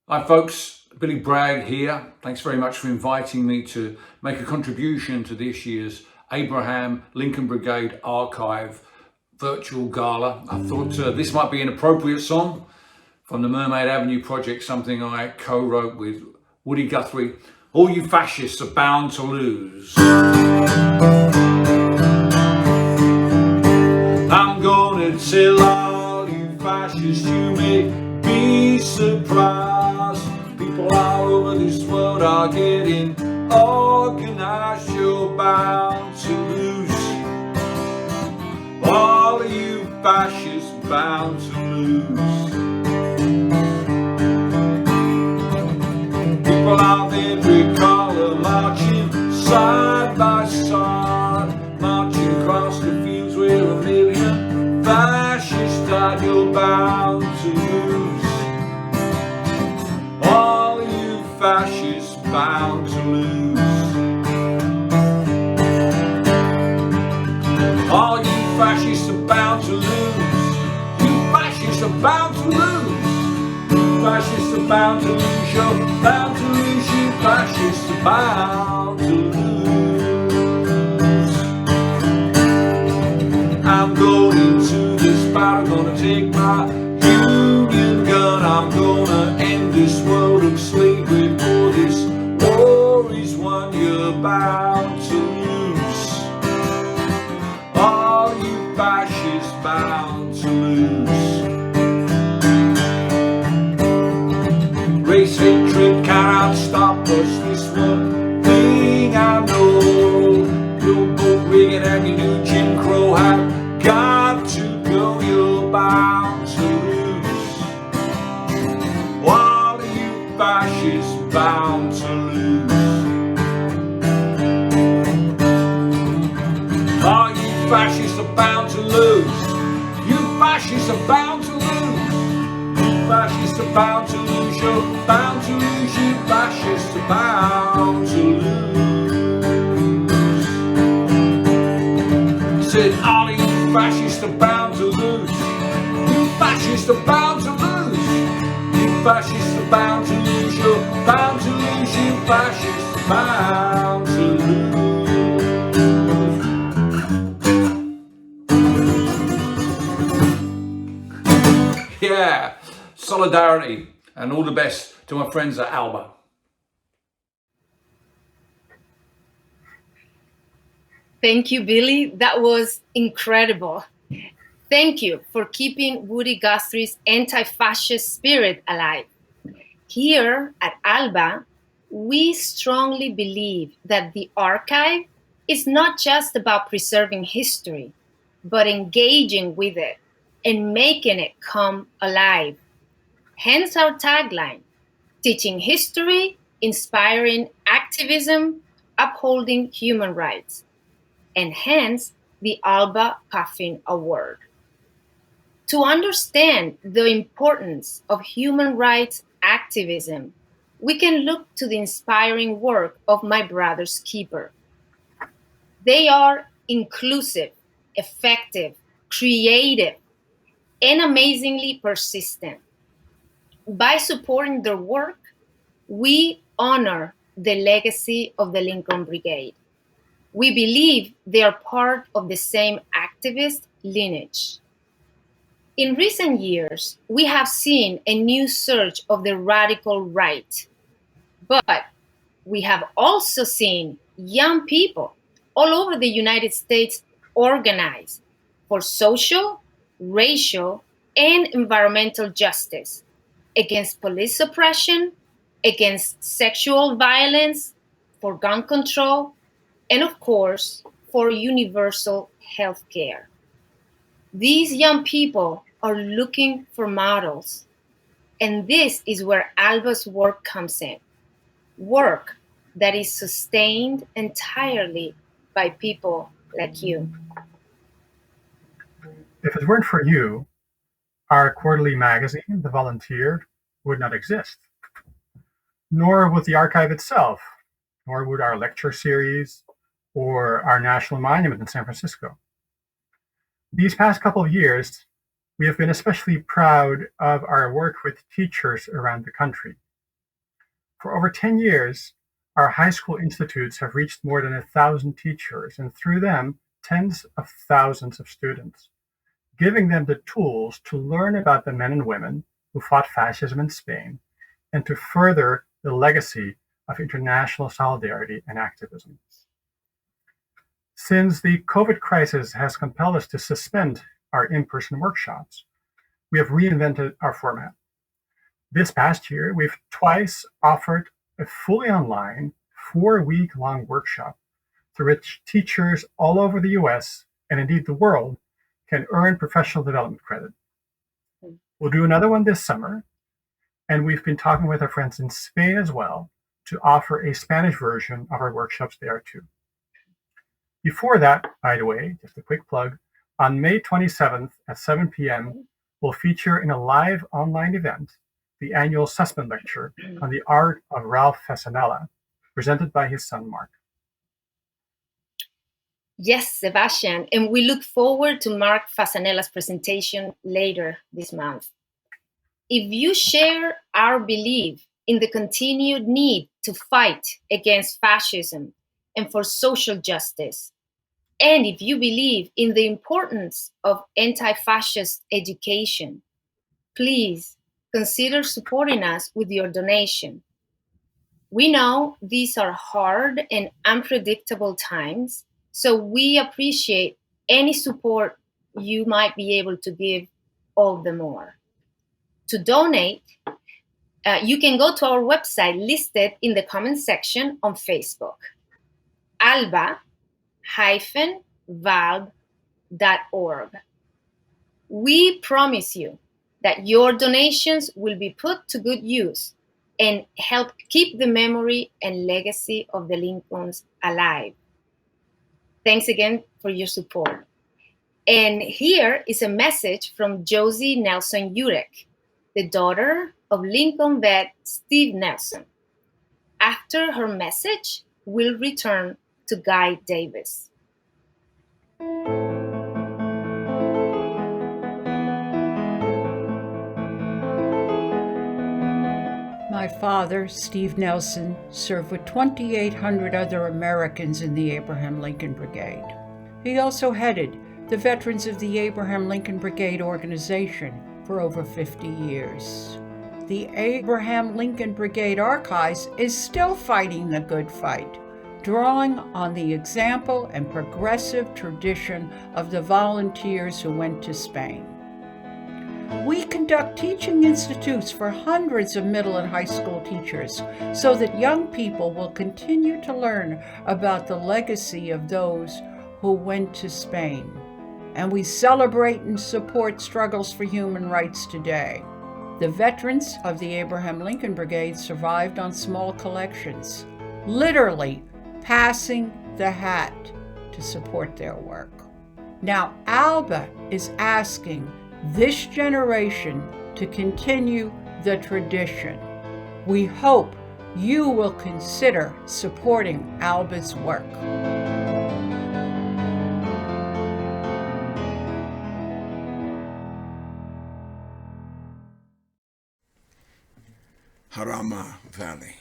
Hi folks, Billy Bragg here. Thanks very much for inviting me to make a contribution to this year's Abraham Lincoln Brigade Archive virtual gala. I thought this might be an appropriate song from the Mermaid Avenue project, something I co-wrote with Woody Guthrie. All you fascists are bound to lose. I'm gonna tell all you fascists, you may be surprised. People all over this world are getting organized. You're bound to lose. All of you fascists bound to lose. People of every color marching side by side, marching across the fields where a million fascists died. You're bound to lose. All of you fascists bound to lose. All you fascists are bound to lose. You fascists are bound to lose. You fascists are bound to lose. You're bound to lose. You fascists are bound to lose. I'm going to this battle, gonna take my Union gun. I'm gonna end this world of slavery before this war is won. You're bound to lose. All you fascists bound to lose. Race hate electric cannot stop us. This one thing I know, your boat rigging and your new Jim Crow hat got to go. You're bound to lose. What are you fascists bound to lose? Are you fascists are bound to lose? You fascists are bound to lose. You fascists are bound to lose. You're bound to lose. You fascists are bound to lose. Said all of you fascists are bound to lose. You fascists are bound to lose. You fascists are bound to lose. You're bound to lose. You fascists are bound to lose. Yeah, solidarity, and all the best to my friends at ALBA. Thank you, Billy. That was incredible. Thank you for keeping Woody Guthrie's anti-fascist spirit alive. Here at ALBA, we strongly believe that the archive is not just about preserving history, but engaging with it and making it come alive. Hence our tagline, teaching history, inspiring activism, upholding human rights, and hence the ALBA Puffin Award. To understand the importance of human rights activism, we can look to the inspiring work of my brother's keeper. They are inclusive, effective, creative, and amazingly persistent. By supporting their work, we honor the legacy of the Lincoln Brigade. We believe they are part of the same activist lineage. In recent years, we have seen a new surge of the radical right, but we have also seen young people all over the United States organize for social, racial, and environmental justice, against police oppression, against sexual violence, for gun control, and of course, for universal health care. These young people are looking for models, and this is where ALBA's work comes in. Work that is sustained entirely by people like you. If it weren't for you, our quarterly magazine, The Volunteer, would not exist. Nor would the archive itself, nor would our lecture series or our national monument in San Francisco. These past couple of years, we have been especially proud of our work with teachers around the country. For over 10 years, our high school institutes have reached more than 1,000 teachers, and through them, tens of thousands of students, giving them the tools to learn about the men and women who fought fascism in Spain and to further the legacy of international solidarity and activism. Since the COVID crisis has compelled us to suspend our in-person workshops, we have reinvented our format. This past year, we've twice offered a fully online, 4-week-long workshop through which teachers all over the US and indeed the world can earn professional development credit. We'll do another one this summer, and we've been talking with our friends in Spain as well to offer a Spanish version of our workshops there too. Before that, by the way, just a quick plug, on May 27th at 7 p.m., we'll feature in a live online event the annual Sussman Lecture on the art of Ralph Fasanella, presented by his son, Mark. Yes, Sebastian, and we look forward to Mark Fasanella's presentation later this month. If you share our belief in the continued need to fight against fascism and for social justice, and if you believe in the importance of anti-fascist education, please consider supporting us with your donation. We know these are hard and unpredictable times, so we appreciate any support you might be able to give all the more. To donate, You can go to our website listed in the comment section on Facebook, alba-valve.org. We promise you that your donations will be put to good use and help keep the memory and legacy of the Lincolns alive. Thanks again for your support. And here is a message from Josie Nelson Urek, the daughter of Lincoln vet Steve Nelson. After her message, we'll return to Guy Davis. My father, Steve Nelson, served with 2,800 other Americans in the Abraham Lincoln Brigade. He also headed the Veterans of the Abraham Lincoln Brigade organization for over 50 years. The Abraham Lincoln Brigade Archives is still fighting the good fight, drawing on the example and progressive tradition of the volunteers who went to Spain. We conduct teaching institutes for hundreds of middle and high school teachers so that young people will continue to learn about the legacy of those who went to Spain. And we celebrate and support struggles for human rights today. The veterans of the Abraham Lincoln Brigade survived on small collections, literally passing the hat to support their work. Now, ALBA is asking this generation to continue the tradition. We hope you will consider supporting ALBA's work. Jarama Valley.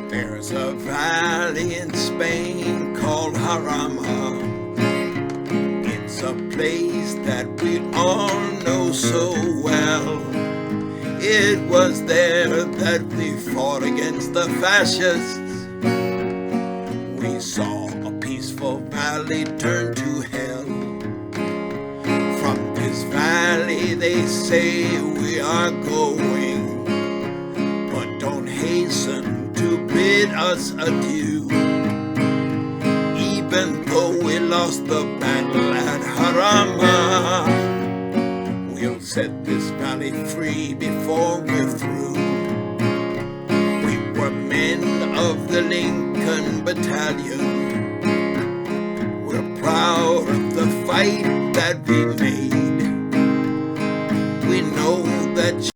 There's a valley in Spain called Jarama. It's a place that we all know so well. It was there that we fought against the fascists. We saw a peaceful valley turn to hell. From this valley they say we are going, but don't hasten to bid us adieu. Even though we lost the battle at Jarama, we'll set this valley free before we're through. We were men of the Lincoln Battalion. We're proud of the fight that we made. We know that you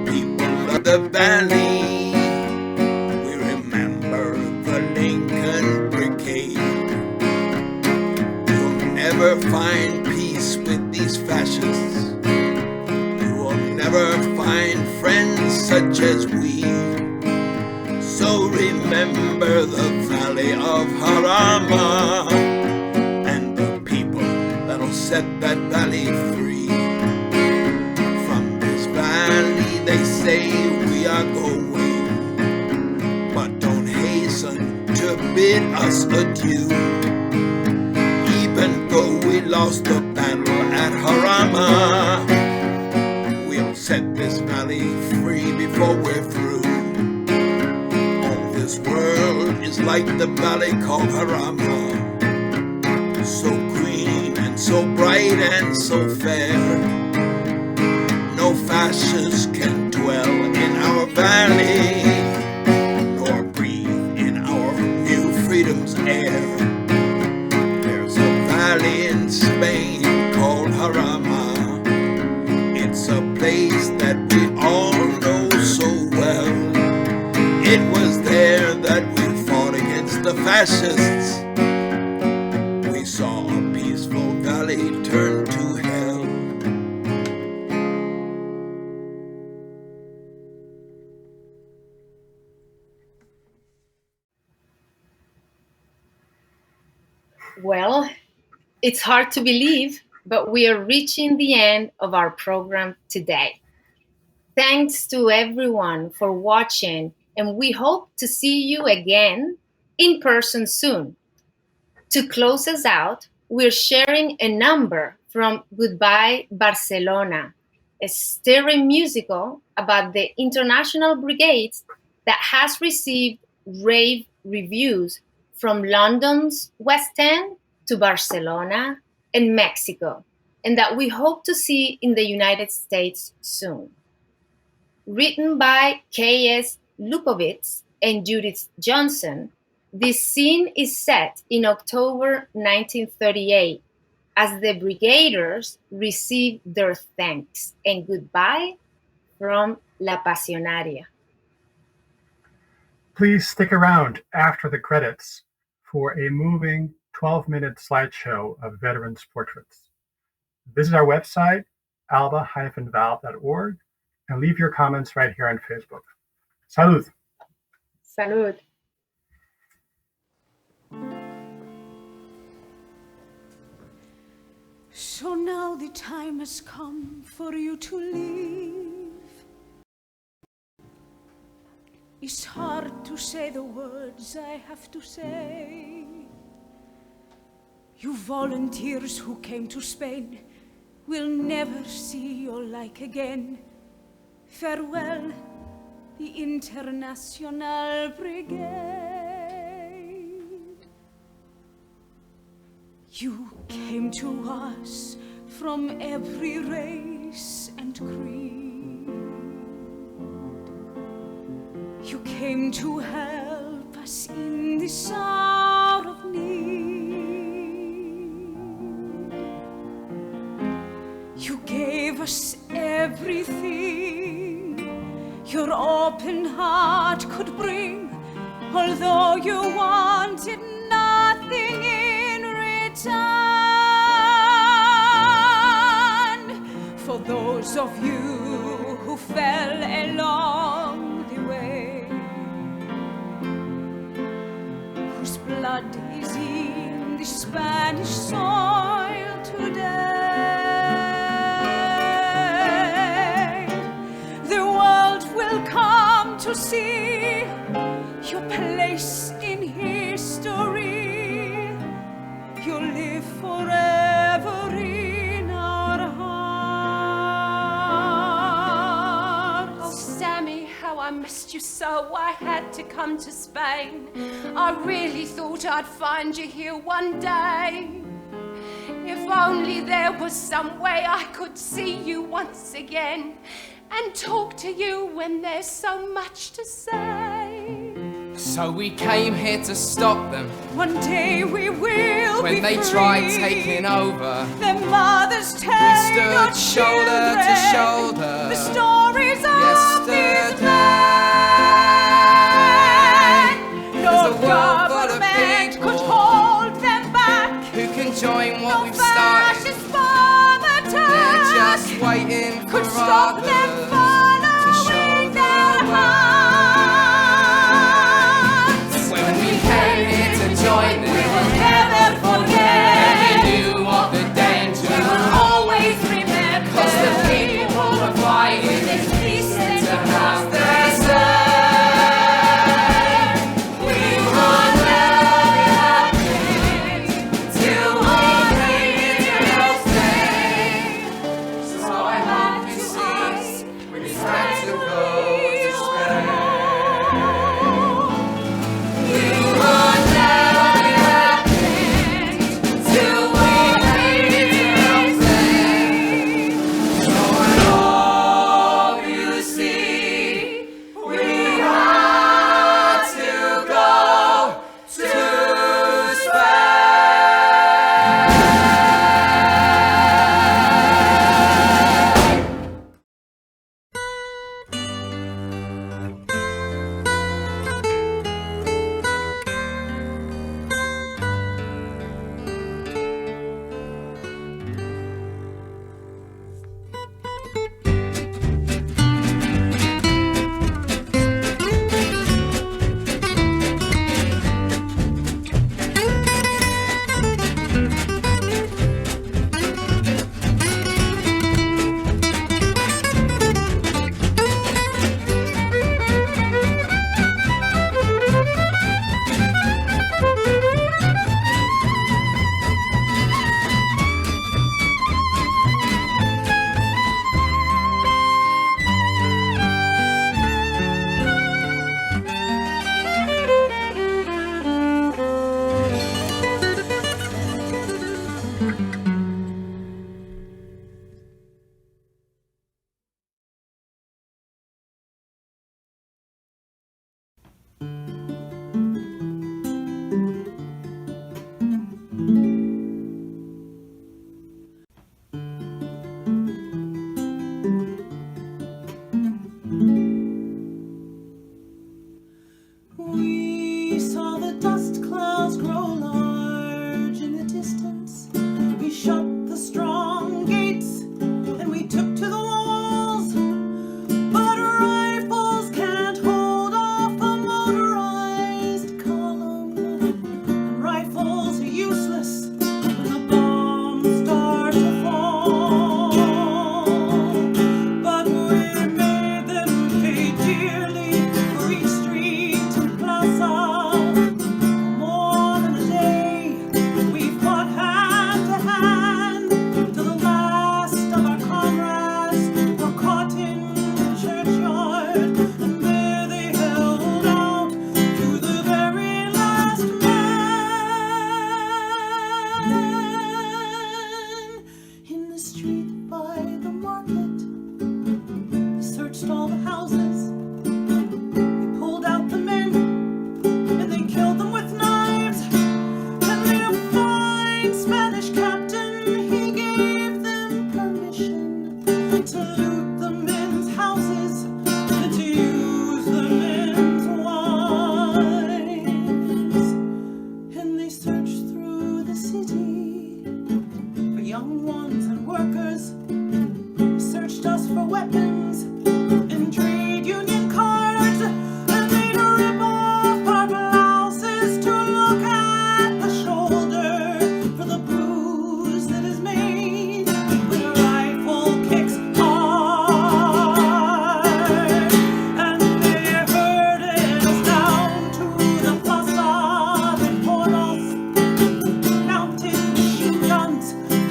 people of the valley, we remember the Lincoln Brigade. You'll never find peace with these fascists. You will never find friends such as we. So remember the valley of Jarama and the people that'll set that valley free. From this valley they say we are going, but don't hasten to bid us adieu. Even though we lost the battle at Jarama, we'll set this valley free before we're through. All this world is like the valley called Jarama, so green and so bright and so fair. No fascists can dwell in our valley, nor breathe in our new freedom's air. Valley in Spain called Jarama. It's a place that we all know so well. It was there that we fought against the fascists. We saw a peaceful valley turn to hell. Well, it's hard to believe, but we are reaching the end of our program today. Thanks to everyone for watching and we hope to see you again in person soon. To close us out, we're sharing a number from Goodbye Barcelona, a stirring musical about the international brigades that has received rave reviews from London's West End to Barcelona and Mexico, and that we hope to see in the United States soon. Written by K.S. Lupovitz and Judith Johnson, this scene is set in October 1938 as the Brigaders receive their thanks and goodbye from La Pasionaria. Please stick around after the credits for a moving 12-minute slideshow of veterans' portraits. Visit our website, alba-valve.org, and leave your comments right here on Facebook. Salud. Salud. So now the time has come for you to leave. It's hard to say the words I have to say. You volunteers who came to Spain will never see your like again. Farewell, the International Brigade. You came to us from every race and creed. You came to help us in this hour of need. You gave us everything your open heart could bring, although you wanted nothing in return. For those of you who fell along the way, whose blood is in the Spanish soil today, the world will come to see your place in history. You'll live forever in our hearts. Oh, Sammy, how I missed you so. I had to come to Spain. I really thought I'd find you here one day. If only there was some way I could see you once again and talk to you when there's so much to say. So we came here to stop them. One day we will when be they free. tried taking over. Their mothers tell We stood your shoulder to children shoulder. the stories of these men. No government could hold them back. Who can join what No we've started? fascist bomb attack They're just waiting for could stop them others to show following their their hearts. When we came here to join them, We will never forget. and we knew of the danger. We will always remember. 'Cause the people were fighting With a decent to have their say. We will never be happy till we bring it to stay. So I hope you see We saw the dust clouds grow large in the distance. We shut the strong gates and we took to the walls. But rifles can't hold off a motorized column, and rifles are useless when the bombs start to fall. But we made them pay dearly for each street and plaza. More than a day, we fought hand to hand till the last of our comrades were caught in the churchyard, and there they held out to the very last man. In the street by the market, they searched all the houses. They pulled out the men and they killed them with knives. And the fine Spanish captain, he gave them permission to loot the men's houses and to use the men's wives. And they searched through the city for young ones and workers. They searched us for weapons and trade union cards, and they'd rip off our blouses to look at the shoulder for the bruise that is made when a rifle kicks hard. And they herded us down to the plaza de toros, mounted machine guns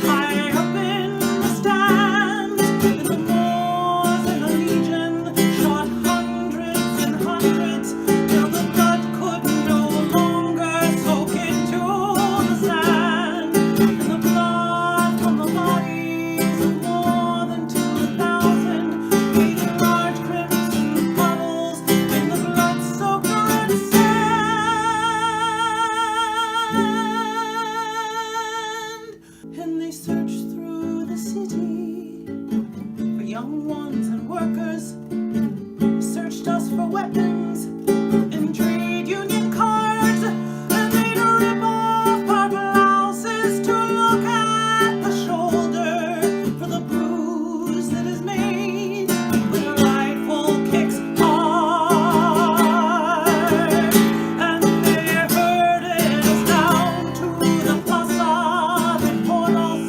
high up in the stands. And the Moors and the Legion shot hundreds and hundreds till the blood could no longer soak into the sand. And the blood from the bodies of more than 2,000 made large crimson puddles in the blood-soaked red sand. And they searched through the city for young ones and workers. They searched us for weapons and trade union cards, and they'd rip off our blouses to look at the shoulder for the bruise that is made when a rifle kicks hard. And they herded us down to the plaza de toros,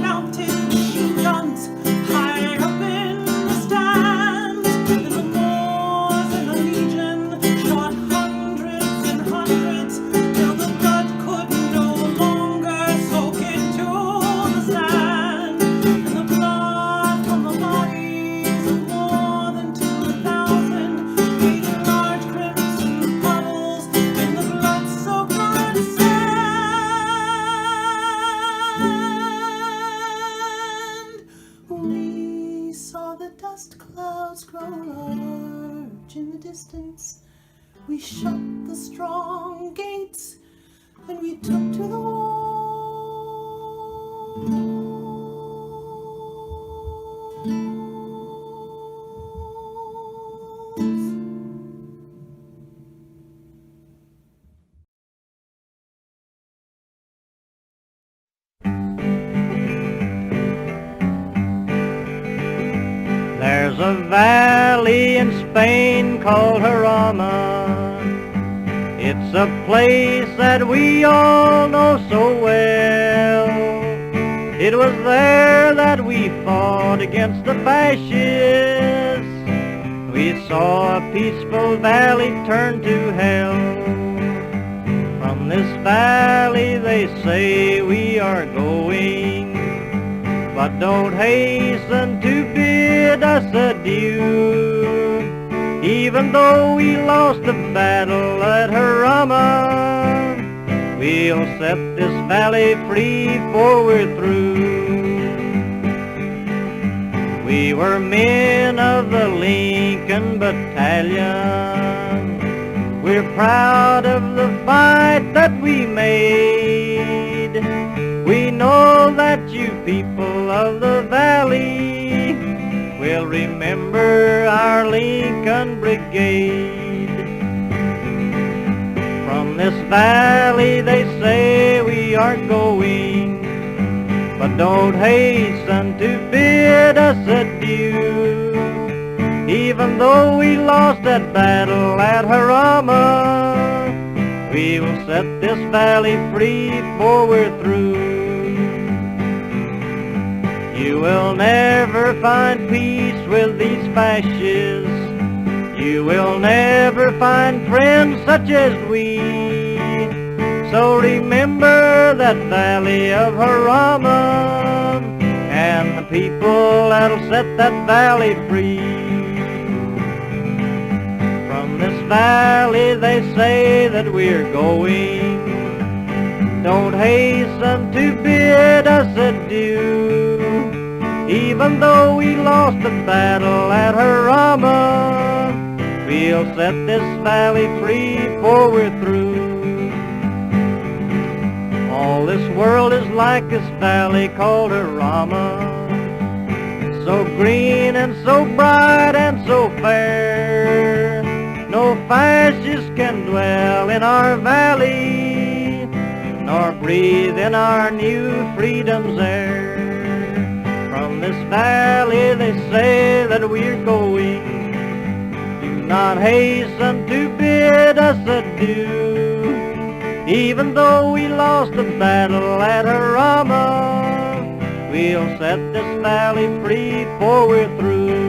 mounted machine guns high up in the stands. And the Moors and the Legion shot hundreds and hundreds till the blood could no longer soak into the sand. And the blood from the bodies of more than 2,000 made large crimson puddles in the blood-soaked red sand. We saw the dust clouds grow large in the distance. We shut the strong gates and we took to the walls. There's a valley in Spain called Jarama. It's a place that we all know so well. It was there that we fought against the fascists. We saw a peaceful valley turn to hell. From this valley they say we are going, but don't hasten to bid us adieu. Even though we lost the battle at Jarama, we'll set this valley free for we're through. We were men of the Lincoln Battalion. We're proud of the fight that we made. We know that you people of the valley will remember our Lincoln Brigade. this valley they say we are going, but don't hasten to bid us adieu. Even though we lost that battle at Harama, we will set this valley free before we're through. You will never find peace with these fascists. You will never find friends such as we. So remember that valley of Harama and the people that'll set that valley free. From this valley they say that we're going, don't hasten to bid us adieu. Even though we lost the battle at Harama, we'll set this valley free before we're through. All this world is like this valley called Harama, so green and so bright and so fair. No fascist can dwell in our valley, nor breathe in our new freedom's air. From this valley they say that we're going, do not hasten to bid us adieu. Even though we lost the battle at Harama, we'll set this valley free before we're through.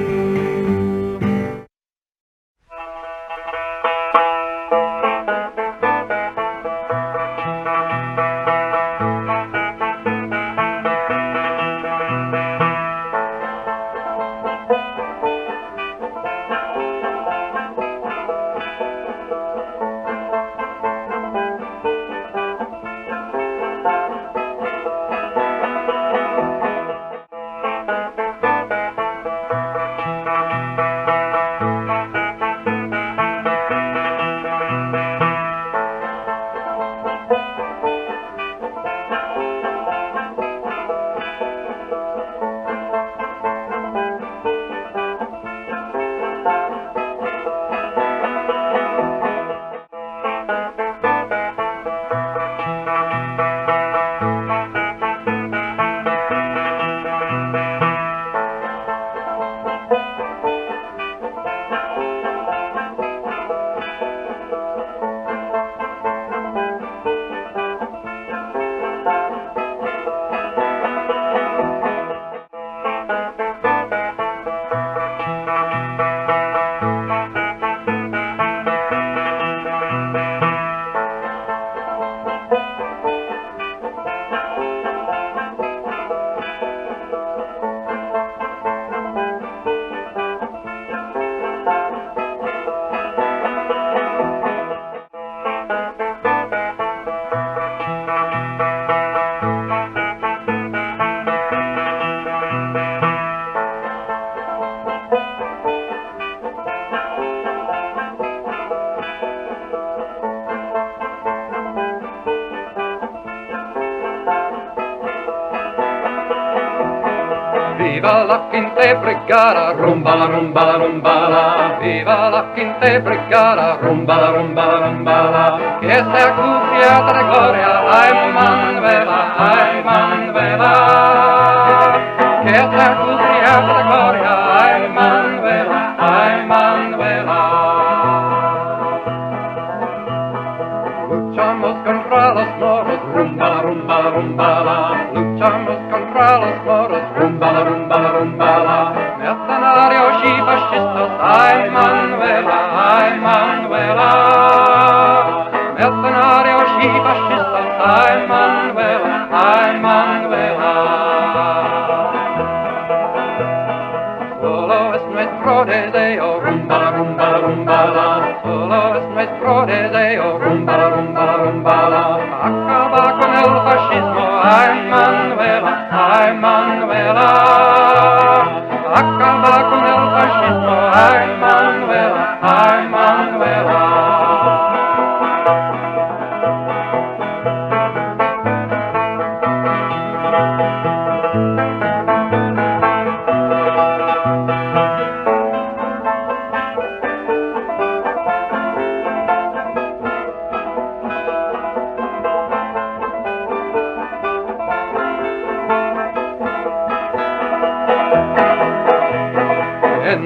Viva la quinta brigata, rumba la rumba la rumba la. Viva la quinta brigata, rumba la rumba la rumba la. Que sea cubierta de gloria, ay Manuela, ay Manuela. Que sea cubierta de gloria, ay Manuela, ay Manuela. Luchamos contra los moros, rumba la rumba la rumba la. Luchamos contra los moros, rumba la rumba la rumba la. Mercenarios y fascistas, ay Manuela, ay Manuela. Mercenarios y fascistas, ay Manuela, ay Manuela. Solo es nuestro deseo, rumba la rumba la rumba la. Solo es nuestro deseo, rumba la rumba la rumba la. Acaba con el fascismo, ay Manuela, ay Manuela. Acaba con el fascismo, ay Manuela, ay Manuela.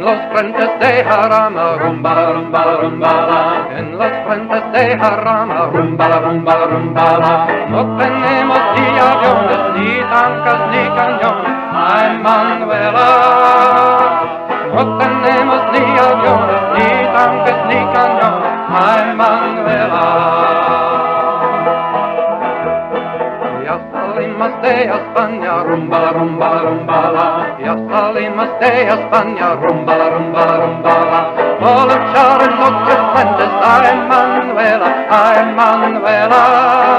los frentes de Jarama, rumba, rumba, rumbala. En los frentes de Jarama, rumba, rumba, rumbala. No tenemos ni aviones, ni tanques, ni cañones, ay Manuela. No tenemos ni aviones, ni tanques, ni cañones, ay Manuela. Ya salimos de España, rumba, rumba, rumbala. Ya salimos de España, rumba, rumba, rumbala. A luchar en otros frentes, ay Manuela, ay Manuela.